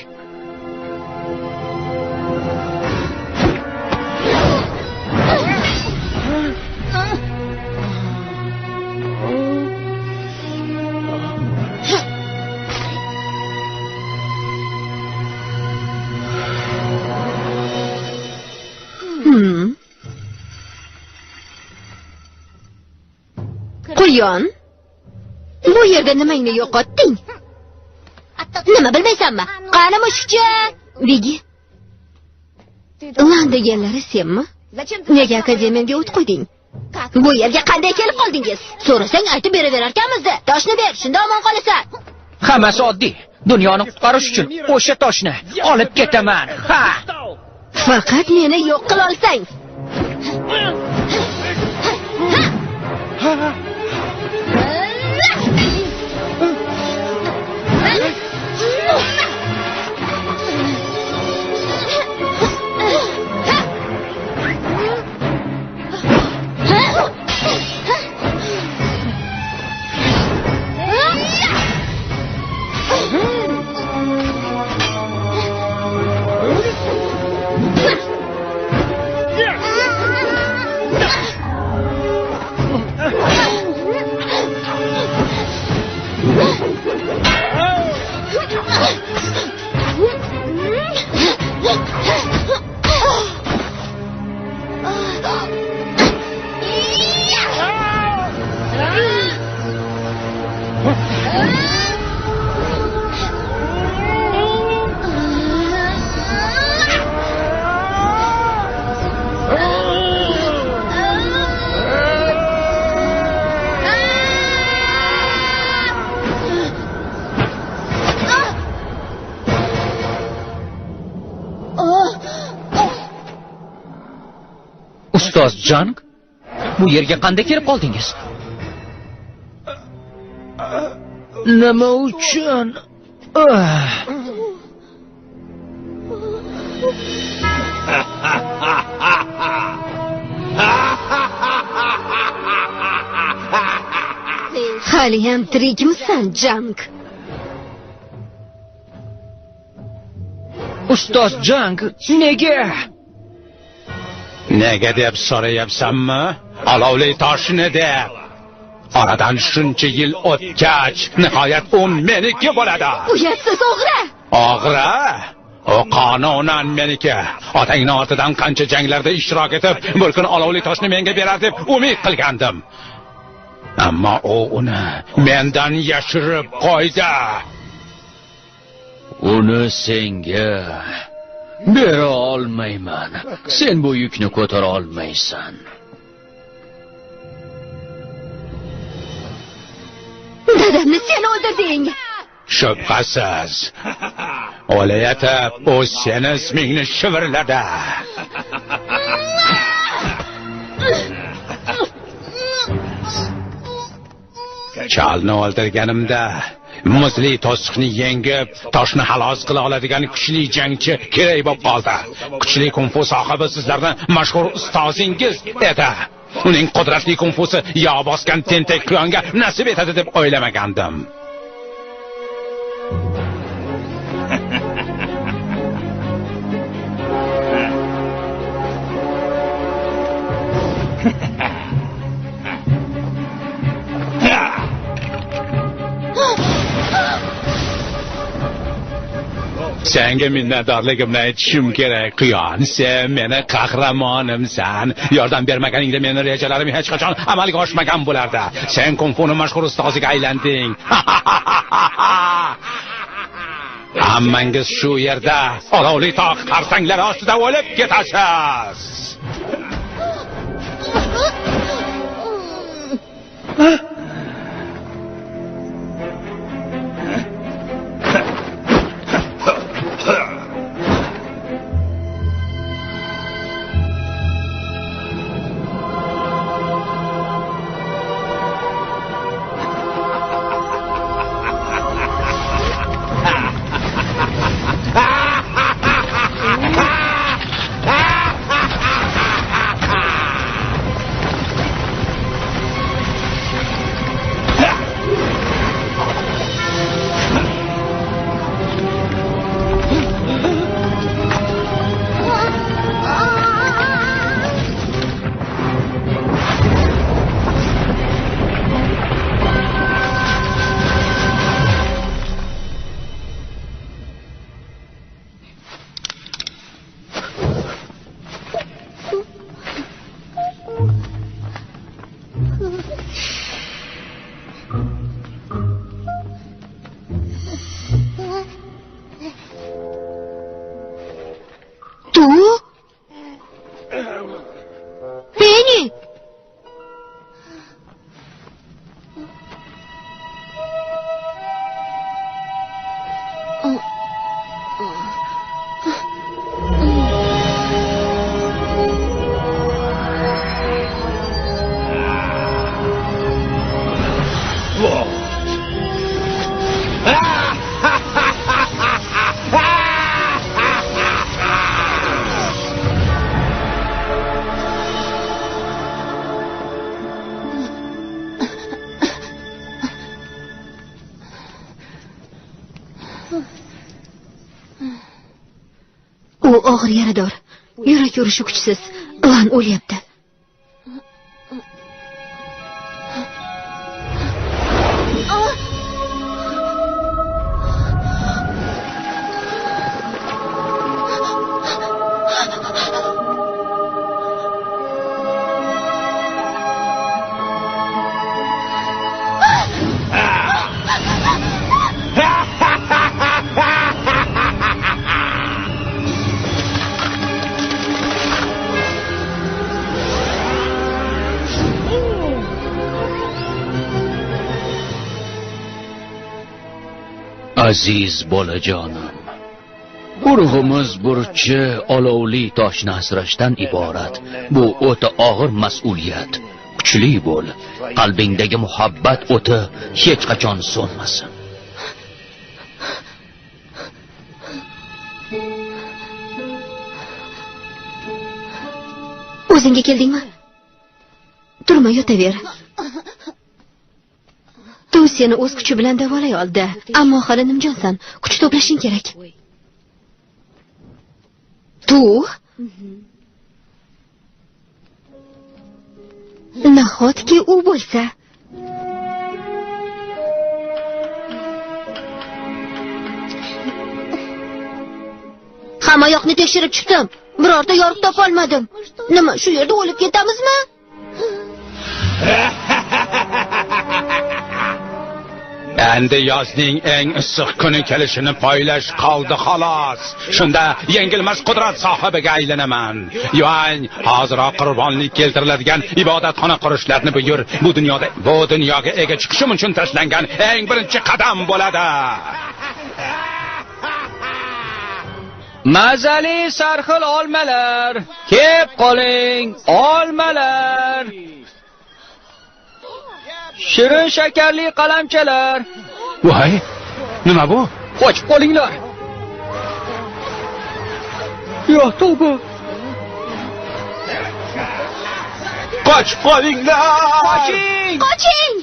Quyon, bu yerda nimangni yo'qotding? Nima bilmaysanmi? Qani mushukcha? Begi. Lan deganlari senmi? Nega akademiyaga o't qo'yding? Bu yerga qanday kelib qoldingiz? So'rasang aytib beraverarkanmiz-da. Toshni ber, shunda omon qolasan. Hammasi oddiy. Dunyoni qutqarish uchun o'sha toshni olib ketaman. Ha! Faqat meni yo'q qila olsang. Ustoz Jang, bu yerga qanday kelib qoldingiz? Nima uchun? Haliyam tirikmisan, Jang? Ustoz Jang, nega? Nega deb so'rayapsanmi? Olovli toshni deb. Oradan shuncha yil o'tgach, nihoyat u meniki bo'ladi. Uyatsiz o'g'ri! O'g'ri? O qonunan meniki. Otangning ortidan qancha janglarda ishtirok etib, bir kun olovli toshni menga berar deb umid qilgandim. Ammo u uni mendan yashirib qo'ydi. Uni senga bera olmayman. Sen bu yukni ko'tara olmaysan. Dadamni sen o'ldirding. Shubhasiz. Olayatib, u seni ismingni shivirladi. Chalni o'ldirganimda muzli to'siqni yengib, toshni xalos qila oladigan kuchli jangchi kerak bo'lib qoldi. Kuchli kung-fu sohibi sizlarning mashhur ustozingiz edi. Uning qudratli kung-fusi yog' bosgan tentak quyonga nasib etadi deb o'ylamagandim. Senga minnatdorligimni aytishim kerak, quyon. Sen meni qahramonimsan. Yordam bermaganingda meni rejalarim hech qachon amalga oshmagan bo'lardi. Sen kung-funing mashhur ustoziga aylanding. Hammangiz shu yerda olovli tog' qarsanglari ostida o'lib ketasiz. U og'ir yarador. Yurak yurishi kuchsiz. Lan o'lyapti. Aziz bolajonim, urug'imiz burchi olovli toshni asrashdan iborat. Bu o'ta og'ir mas'uliyat. Kuchli bo'l. Qalbingdagi muhabbat o'ti hech qachon so'nmasin. O'zingga keldingmi? Turma, yotaver. Tu seni o'z kuchi bilan davolay oldi, ammo hali nimjonsan. Kuch to'plashing kerak. Tu? Nahotki u bo'lsa? Hamma yoqni tekshirib chiqdim. Birorta yoriq topa olmadim. Nima, shu yerda o'lib ketamizmi? Endi yozning eng issiq kuni kelishini poylash qoldi xolos. Shunda yengilmas qudrat sohibiga aylanaman. Yuan, hoziroq qurbonlik keltiriladigan ibodatxona qurishlarini buyur. Bu dunyoga ega chiqishim uchun tashlangan eng birinchi qadam bo'ladi. Mazali sarxil olmalar, kep qoling, olmalar. Shirin shakarli qalamchalar. Voy, nima bu? Qochib qolinglar. Yo, tavba. Qochib qolinglar. Qoching! Qoching!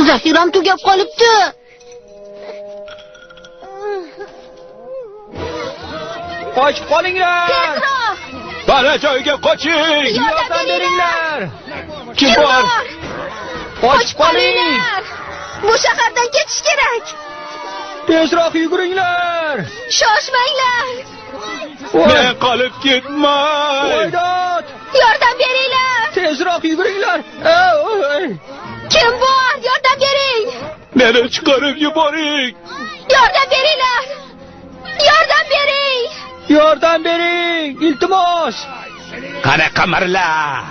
Zaxiram tugab qolibdi. Qochib qolinglar. Tezroq! Bana joyga qoching. Yordam beringlar. Kim bor? Qochib qoling. Bu shahardan ketish kerak. Tezroq yuguringlar. Shoshmanglar. Men qolib ketmay. Voydod. Yordam beringlar. Tezroq yuguringlar. Kim bor? Yordam bering. Meni chiqarib yuboring. Yordam beringlar. Yordam bering. Yordam bering, iltimos. Qani qamarlar.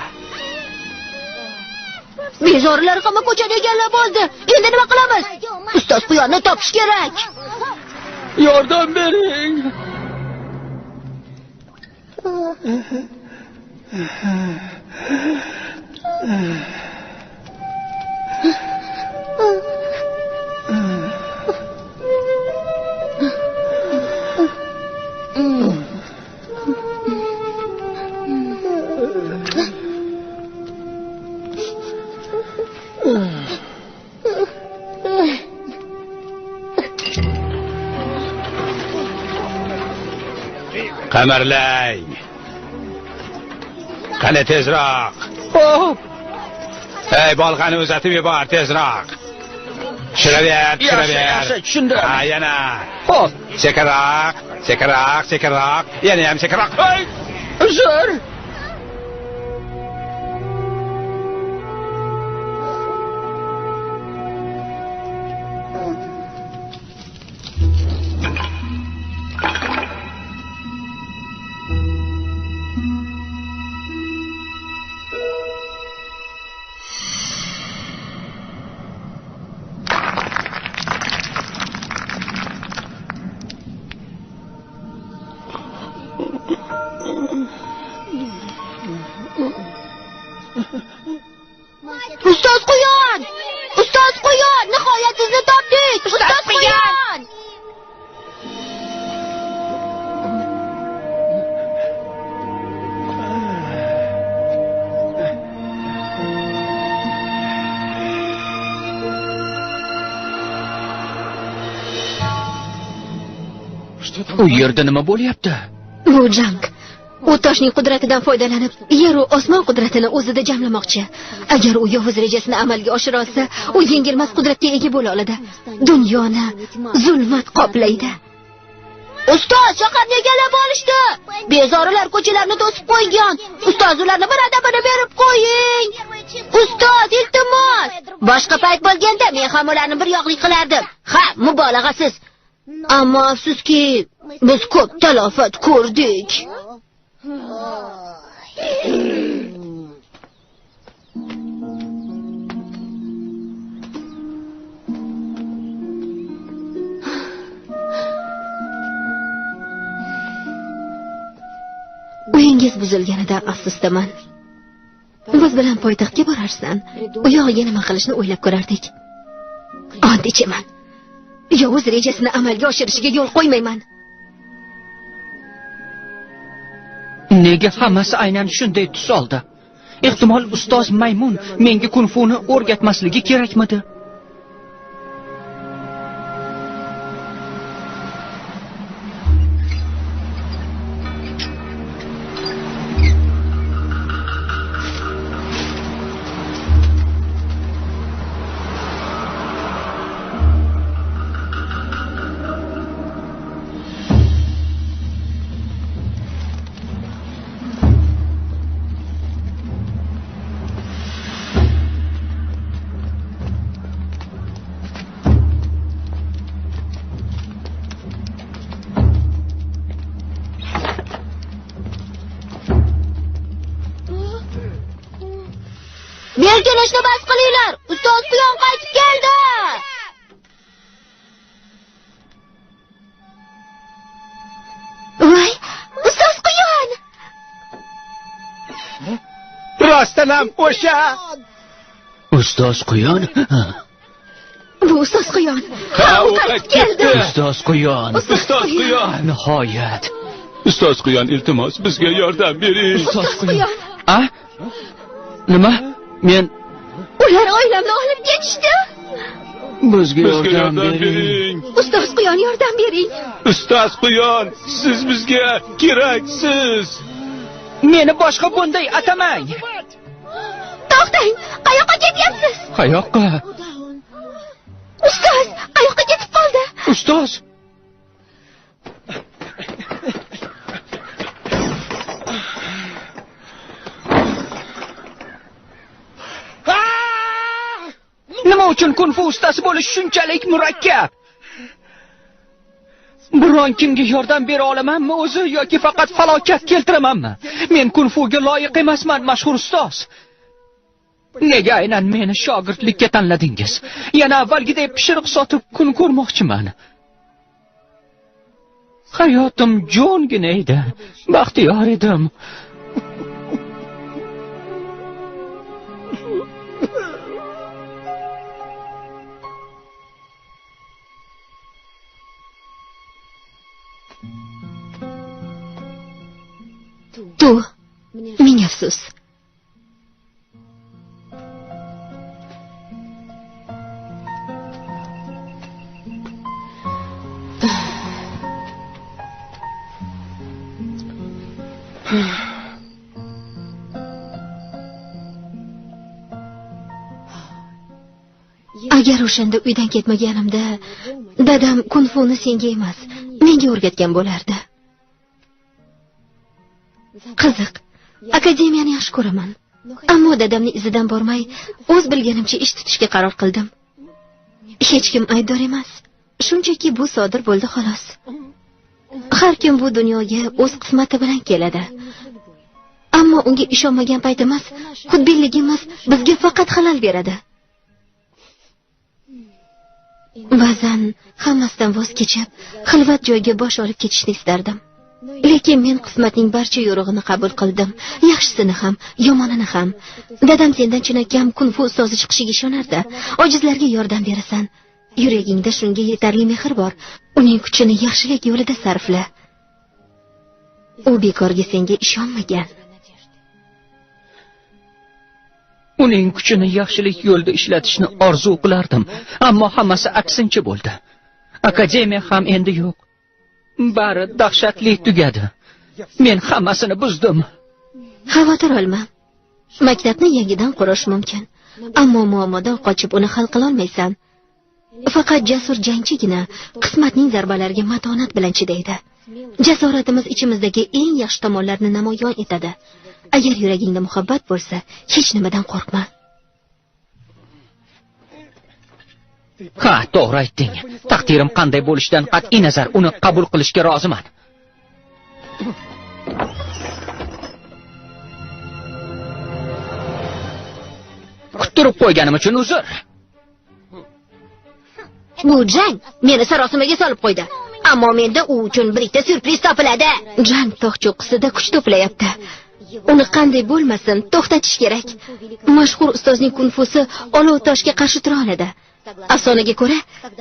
Bezorilar hamma ko'chani egallab oldi. Endi nima qilamiz? Ustoz Quyonni topish kerak. Yordam bering. Qamarlang. Qani tezroq. Hop. Ey, bolg'ani uzatib yubor tezroq. Shiraver. Yaxshi, tushundim. Ha, yana. Hop. Sekinroq. Yana ham sekinroq. Hey! Uzr. Ustoz Quyon! Ustoz Quyon! Nihoyat sizni topdik! Ustoz Quyon! U yerda nima bo'lyapti? Bu jang. U toshning qudratidan foydalanib, yer va osmon qudratini o'zida jamlamoqchi. Agar u yovuz rejasini amalga oshira olsa, u yengilmas qudratga ega bo'la oladi. Dunyoni zulmat qoplaydi. Ustoz, shaharni egallab olishdi. Bezorilar ko'chalarni to'sib qo'ygan. Ustoz, ularni bir berib qo'ying. Ustoz, iltimos. Boshqa payt bo'lganda men ham ularni bir yoqlik qilardim. Ha, mubolag'asiz. Ammo afsuski, biz ko'p talofat ko'rdik. Uyingiz buzilganidan afsusdaman. Biz bilan poytaxtga borarsan, u yog'iga nima qilishni o'ylab ko'rardik. Ant ichaman. Yovuz rejasini amalga oshirishiga yo'l qo'ymayman. Nega hammasi aynan shunday tus oldi? Ehtimol ustoz Maymun menga kunfuni o'rgatmasligi kerakmidi? O'ynashni bas qilinglar. Ustoz Quyon qaytib keldi. Voy, Ustoz Quyon. Rostdan ham o'sha. Ustoz Quyon? Bu Ustoz Quyon. Ha, u qaytib keldi. Ustoz Quyon. Ustoz Quyon. Nihoyat. Ustoz Quyon, iltimos, bizga yordam bering. Ustoz Quyon. A? Nima? Men Ular oilamni olib ketishdi. bizga Bizga yordam bering. Ustoz Quyon, yordam bering. Ustoz Quyon, siz bizga keraksiz. Meni boshqa bunday atamang. To'xtang, qayoqqa ketyapsiz? Qayoqqa? Ustoz, qayoqqa ketib qoldi? Ustoz. Nima uchun kung-fu ustasi bo'lish shunchalik murakkab? Biron kimga yordam bera olamanmi o'zi yoki faqat falokat keltiramanmi? Men kung-fuga loyiq emasman, mashhur ustoz. Nega aynan meni shogirdlikka tanladingiz? Yana avvalgidek pishiriq sotib kun ko'rmoqchiman. Hayotim jo'ngina edi, baxtiyor edim. Tu, ming afsus. Agar o'shanda uydan ketmaganimda, dadam kung-funi senga emas, menga o'rgatgan bo'lardi. Qiziq. Akademiyani yaxshi ko'raman. Ammo dadamning izidan bormay, o'z bilganimcha ish tutishga qaror qildim. Hech kim aybdor emas. Shunchaki bu sodir bo'ldi xolos. Har kim bu dunyoga o'z qismati bilan keladi. Ammo unga ishonmagan paytimiz, xudbinligimiz bizga faqat xalal beradi. Ba'zan hammasidan voz kechib, xilvat joyga bosh olib ketishni istardim. Lekin men qismatning barcha yo'rig'ini qabul qildim. Yaxshisini ham, yomonini ham. Dadam sendan chinakam kung-fu ustozi chiqishiga ishonardi. Ojizlarga yordam berasan. Yuragingda shunga yetarli mehr bor. Uning kuchini yaxshilik yo'lida sarfla. U bekorga senga ishonmagan. Uning kuchini yaxshilik yo'lida ishlatishni orzu qilardim, ammo hammasi aksincha bo'ldi. Akademiya ham endi yo'q. Bari dahshatli tugadi. Men hammasini buzdim. Xavotir olma. Maktabni yangidan qurish mumkin, ammo muammodan qochib uni hal qila olmaysan. Faqat jasur jangchigina qismatning zarbalariga matonat bilan chidaydi. Jasoratimiz ichimizdagi eng yaxshi tomonlarni namoyon etadi. Agar yuragingda muhabbat bo'lsa, hech nimadan qo'rqma. Ha, to'g'ri aytding. Taqdirim qanday bo'lishidan qat'iy nazar uni qabul qilishga roziman. Kuttirib qo'yganim uchun uzr. Bu jang meni sarosimaga solib qo'ydi. Ammo menda u uchun birikta syurpriz topiladi. Jang tog' cho'qqisida kuch to'playapti. Uni qanday bo'lmasin to'xtatish kerak. Mashhur ustozning kung-fusi olov toshga qarshi tura oladi. Afsonaga ko'ra,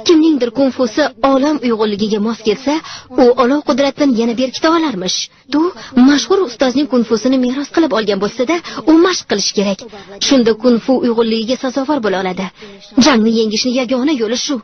kimningdir kung-fusi olam uyg'unligiga mos kelsa, u olov qudratini yana berkita olarmish. Tu mashhur ustozning kung-fusini meros qilib olgan bo'lsa-da, u mashq qilish kerak. Shunda kung-fu uyg'unligiga sazovor bo'la oladi. Jangni yengishning yagona yo'li shu.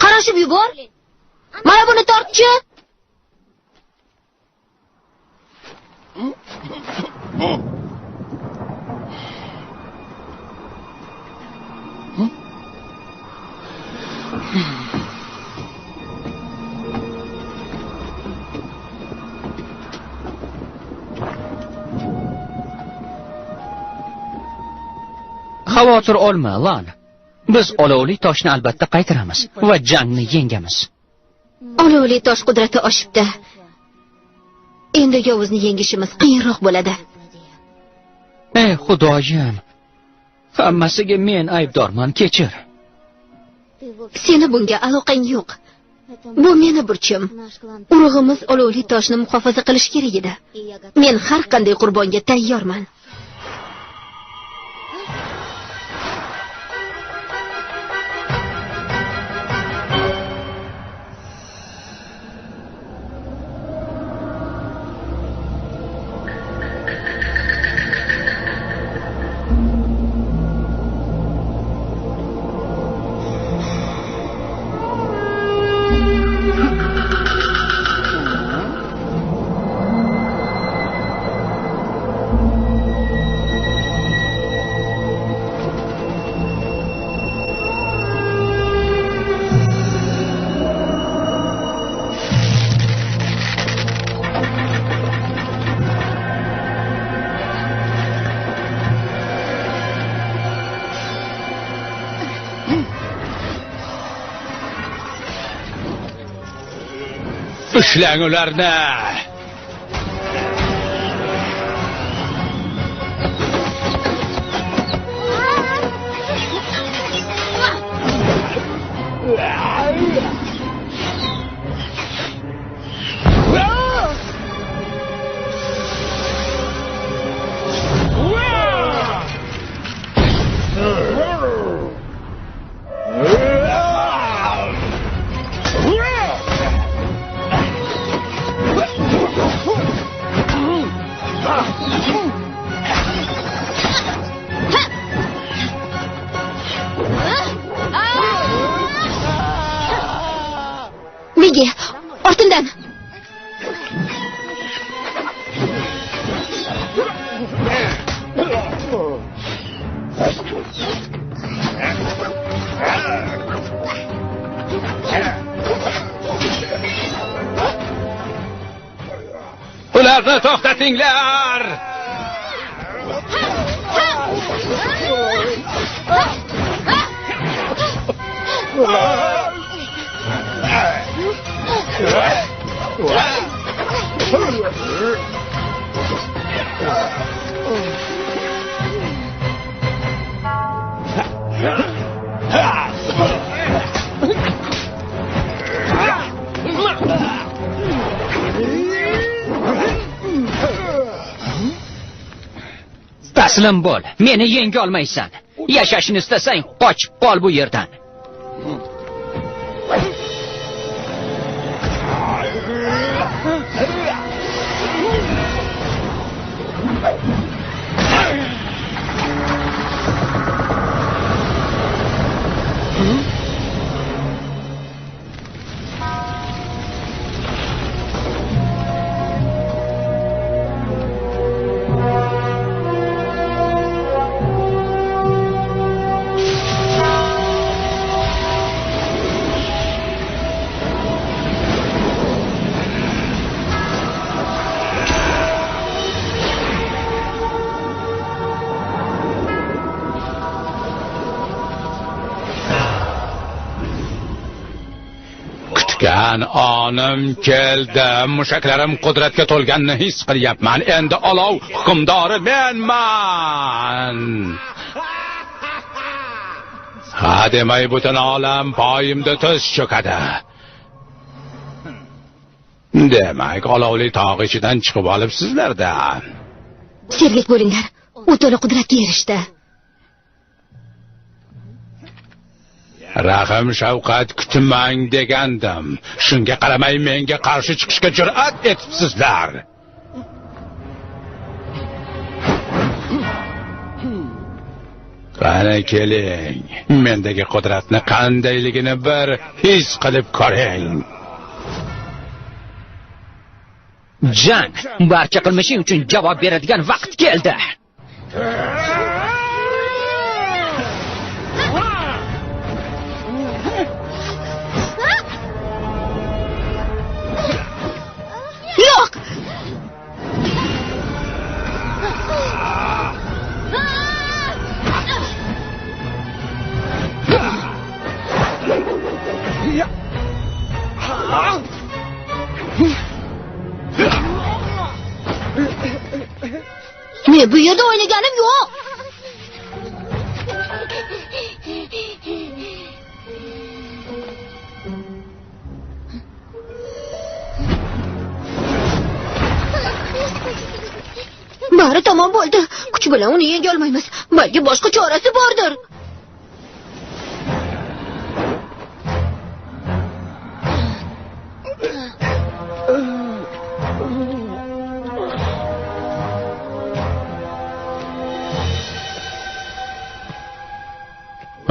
Qarashib yubor. Mana buni tortchi. Xavotir olma, Lan. Biz olovli toshni albatta qaytaramiz va jangni yengamiz. Olovli tosh qudrati oshibdi. Endi yovuzni yengishimiz qiyinroq bo'ladi. Ey Xudoyim. Hammasiga men aybdorman, kechir. Seni bunga aloqang yo'q. Bu meni burchim. Urug'imiz olovli toshni muhofaza qilish kerak edi. Men har qanday qurbonga tayyorman. Ushlang ularni. Migi, ortindan. Ularni to'xtatinglar. Taslim bo'l. Meni yenga olmaysan. Yashashni istasang, qochib qol bu yerdan. Pishgan onim keldi. Mushaklarim qudratga to'lganini his qilyapman. Endi olov hukmdori menman. Ha demay butun olam poyimda tiz cho'kadi. Demak, olovli tog' ichidan chiqib olibsizlar-da. Sergak bo'linglar. U to'la qudratga erishdi. Rahim shafqat kutmang degandim. Shunga qaramay menga qarshi chiqishga jur'at etibsizlar. Qani keling, mendagi qudratni qandayligini bir his qilib ko'ring. Jang, barcha qilmishing uchun javob beradigan vaqt keldi. Yo'q! Men bu yerda o'ynaganim yo'q. Bari tamom bo'ldi. Kuch bilan uni yenga olmaymiz. Balki boshqa chorasi bordir.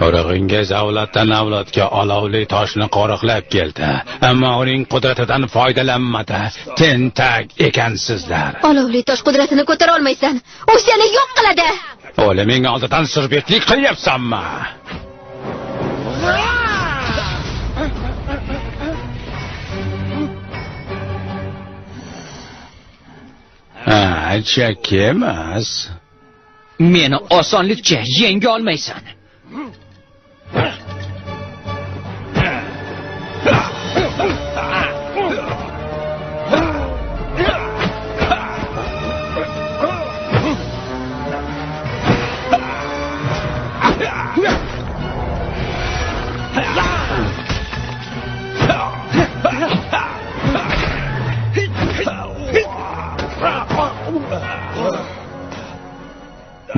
O'rog'ingiz avloddan avlodga olovli toshni qo'riqlab keldi, ammo uning qudratidan foydalanmadi. Tentak ekansizlar. Olovli tosh qudratini ko'tara olmaysan. U seni yo'q qiladi. O'liming oldidan surbetlik qilyapsanmi? Chakki emas. Meni osonlikcha yenga olmaysan.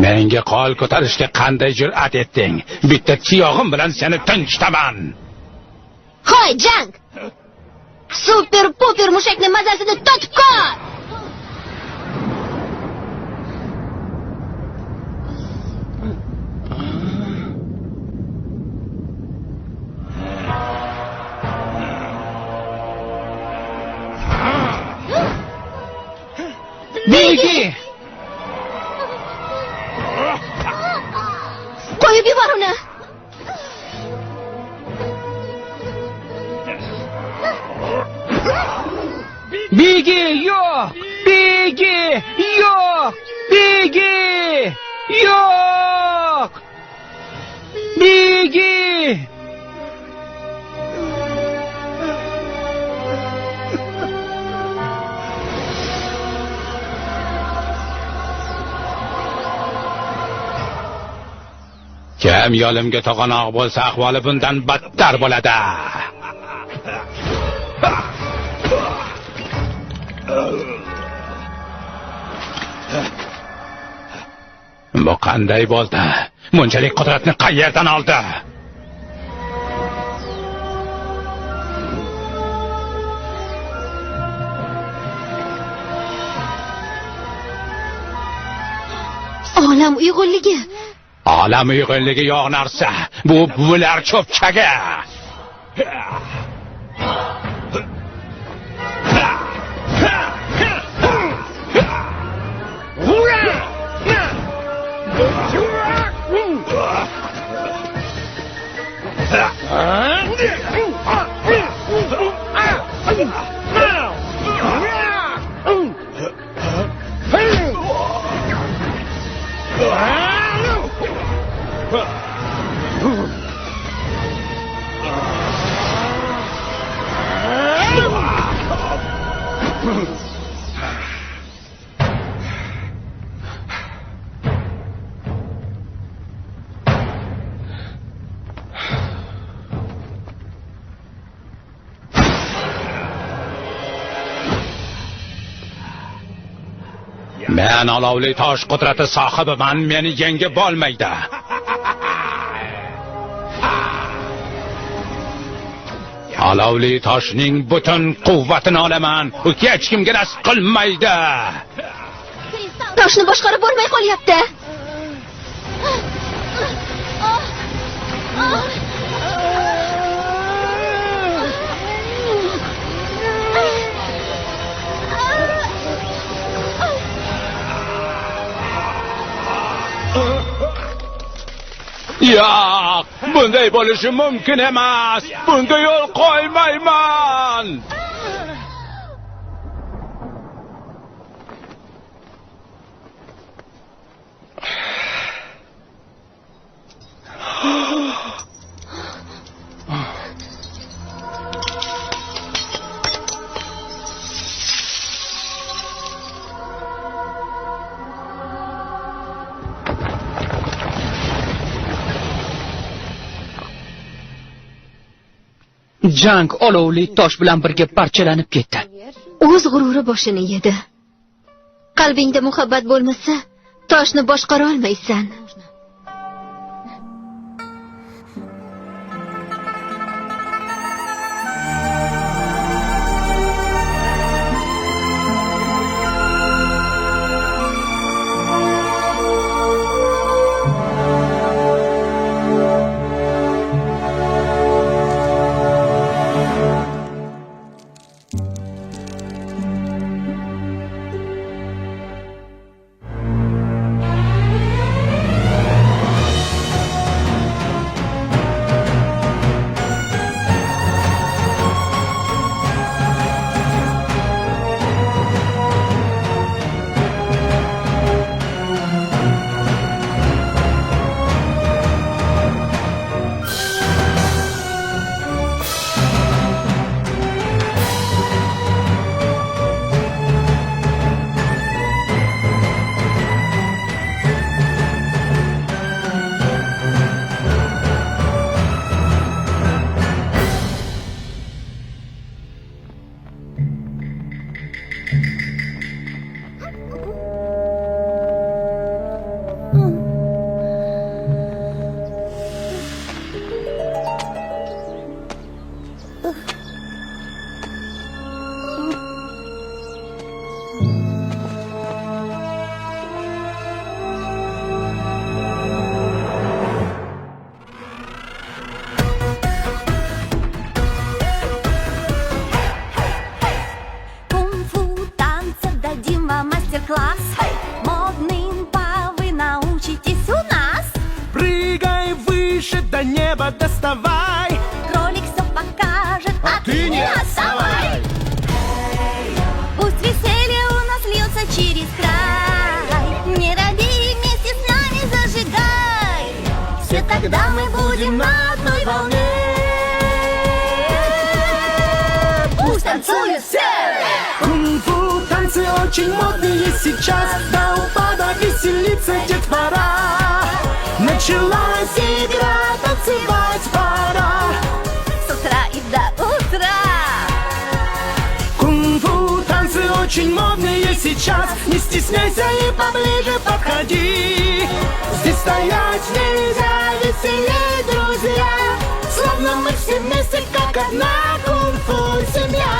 Menga qo'l ko'tarishga qanday jur'at etding? Bitta tiyog'im bilan seni tinchitaman. Hoy, Jang! Super Puper mushakning mazasini totib ko'r! Bigi! Qo'yib yubor uni. Bigi, yo'q! Bigi, yo'q! Bigi, yo'q! Bigi! Kim yo'limga to'g'anoq bo'lsa, ahvoli bundan battar bo'ladi. Bu qanday bo'ldi? Bunchalik qudratni qayerdan oldi? Olam uyg'unligi. Olam uyg'unligi yo'q narsa. Bu bular cho'pchagi. Men olovli tosh qudrati sohibiman, meni yengib bo'lmaydi. Olovli toshning butun quvvatini olaman, u hech kimga nasib qilmaydi. Toshni boshqarib bo'lmay qolyapti. Yo'q, bunday bo'lishi mumkin emas. Bunga yo'l qo'ymayman. Jang olovli tosh bilan birga parchalanib ketdi. O'z g'ururi boshini yedi. Qalbingda muhabbat bo'lmasa, toshni boshqara olmaysan. Доставай, Кролик все покажет, а ты не отставай. Пусть веселье у нас льется через край. Не робей, вместе с нами зажигай. Все тогда мы будем на одной волне. Пусть танцуют все. Кунг-фу танцы очень модные сейчас. До упада веселится детвора. Началась игра, танцевать пора. С утра и до утра. Кунг-фу танцы очень модные сейчас. Не стесняйся и поближе подходи. Здесь стоять нельзя, веселей, друзья. Словно мы все вместе, как одна кунг-фу семья.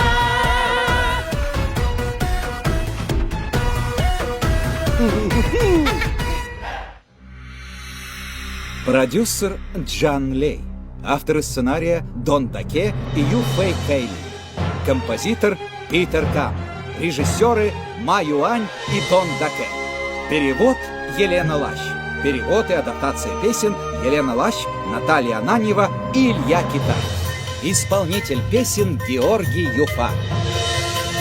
Продюсер Джан Лей. Авторы сценария Дон Таке и Ю Фэй Кейли. Композитор Питер Кам. Режиссеры Ма Юань и Дон Таке. Перевод Елена Лащ. Перевод и адаптация песен Елена Лащ, Наталья Ананьева и Илья Китай. Исполнитель песен Георгий Юфа.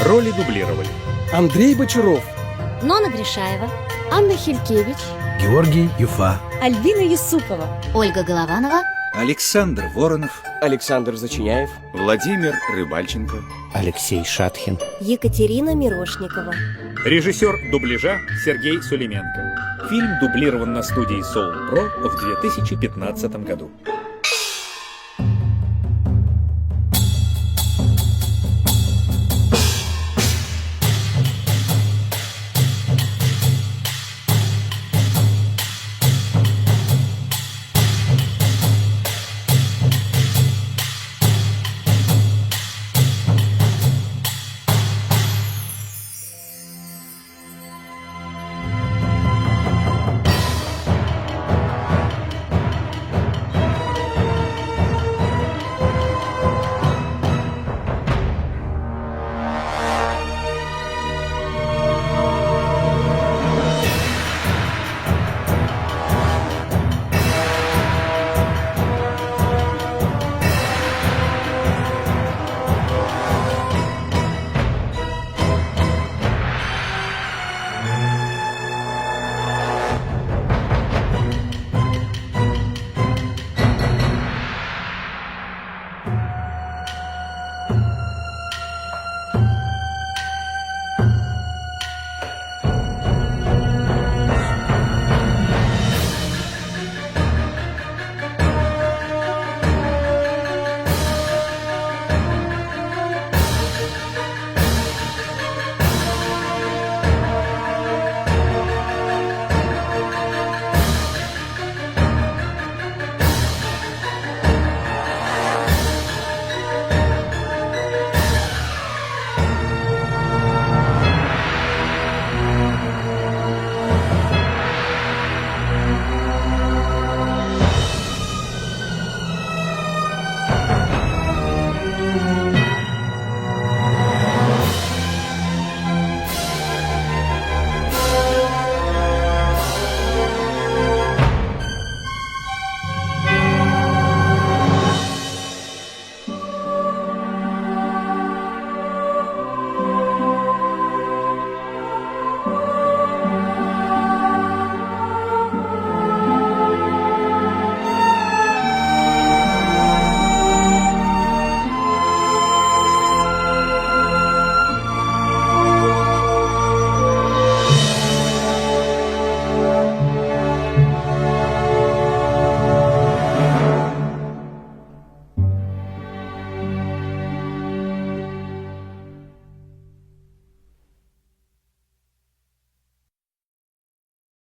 Роли дублировали Андрей Бочаров, Нона Гришаева, Анна Хилькевич, Георгий Юфа, Альбина Юсупова, Ольга Голованова, Александр Воронов, Александр Зачиняев, Владимир Рыбальченко. Алексей Шатхин. Екатерина Мирошникова. Режиссер дубляжа Сергей Сулейменко. Фильм дублирован на студии Soul Pro в 2015 году.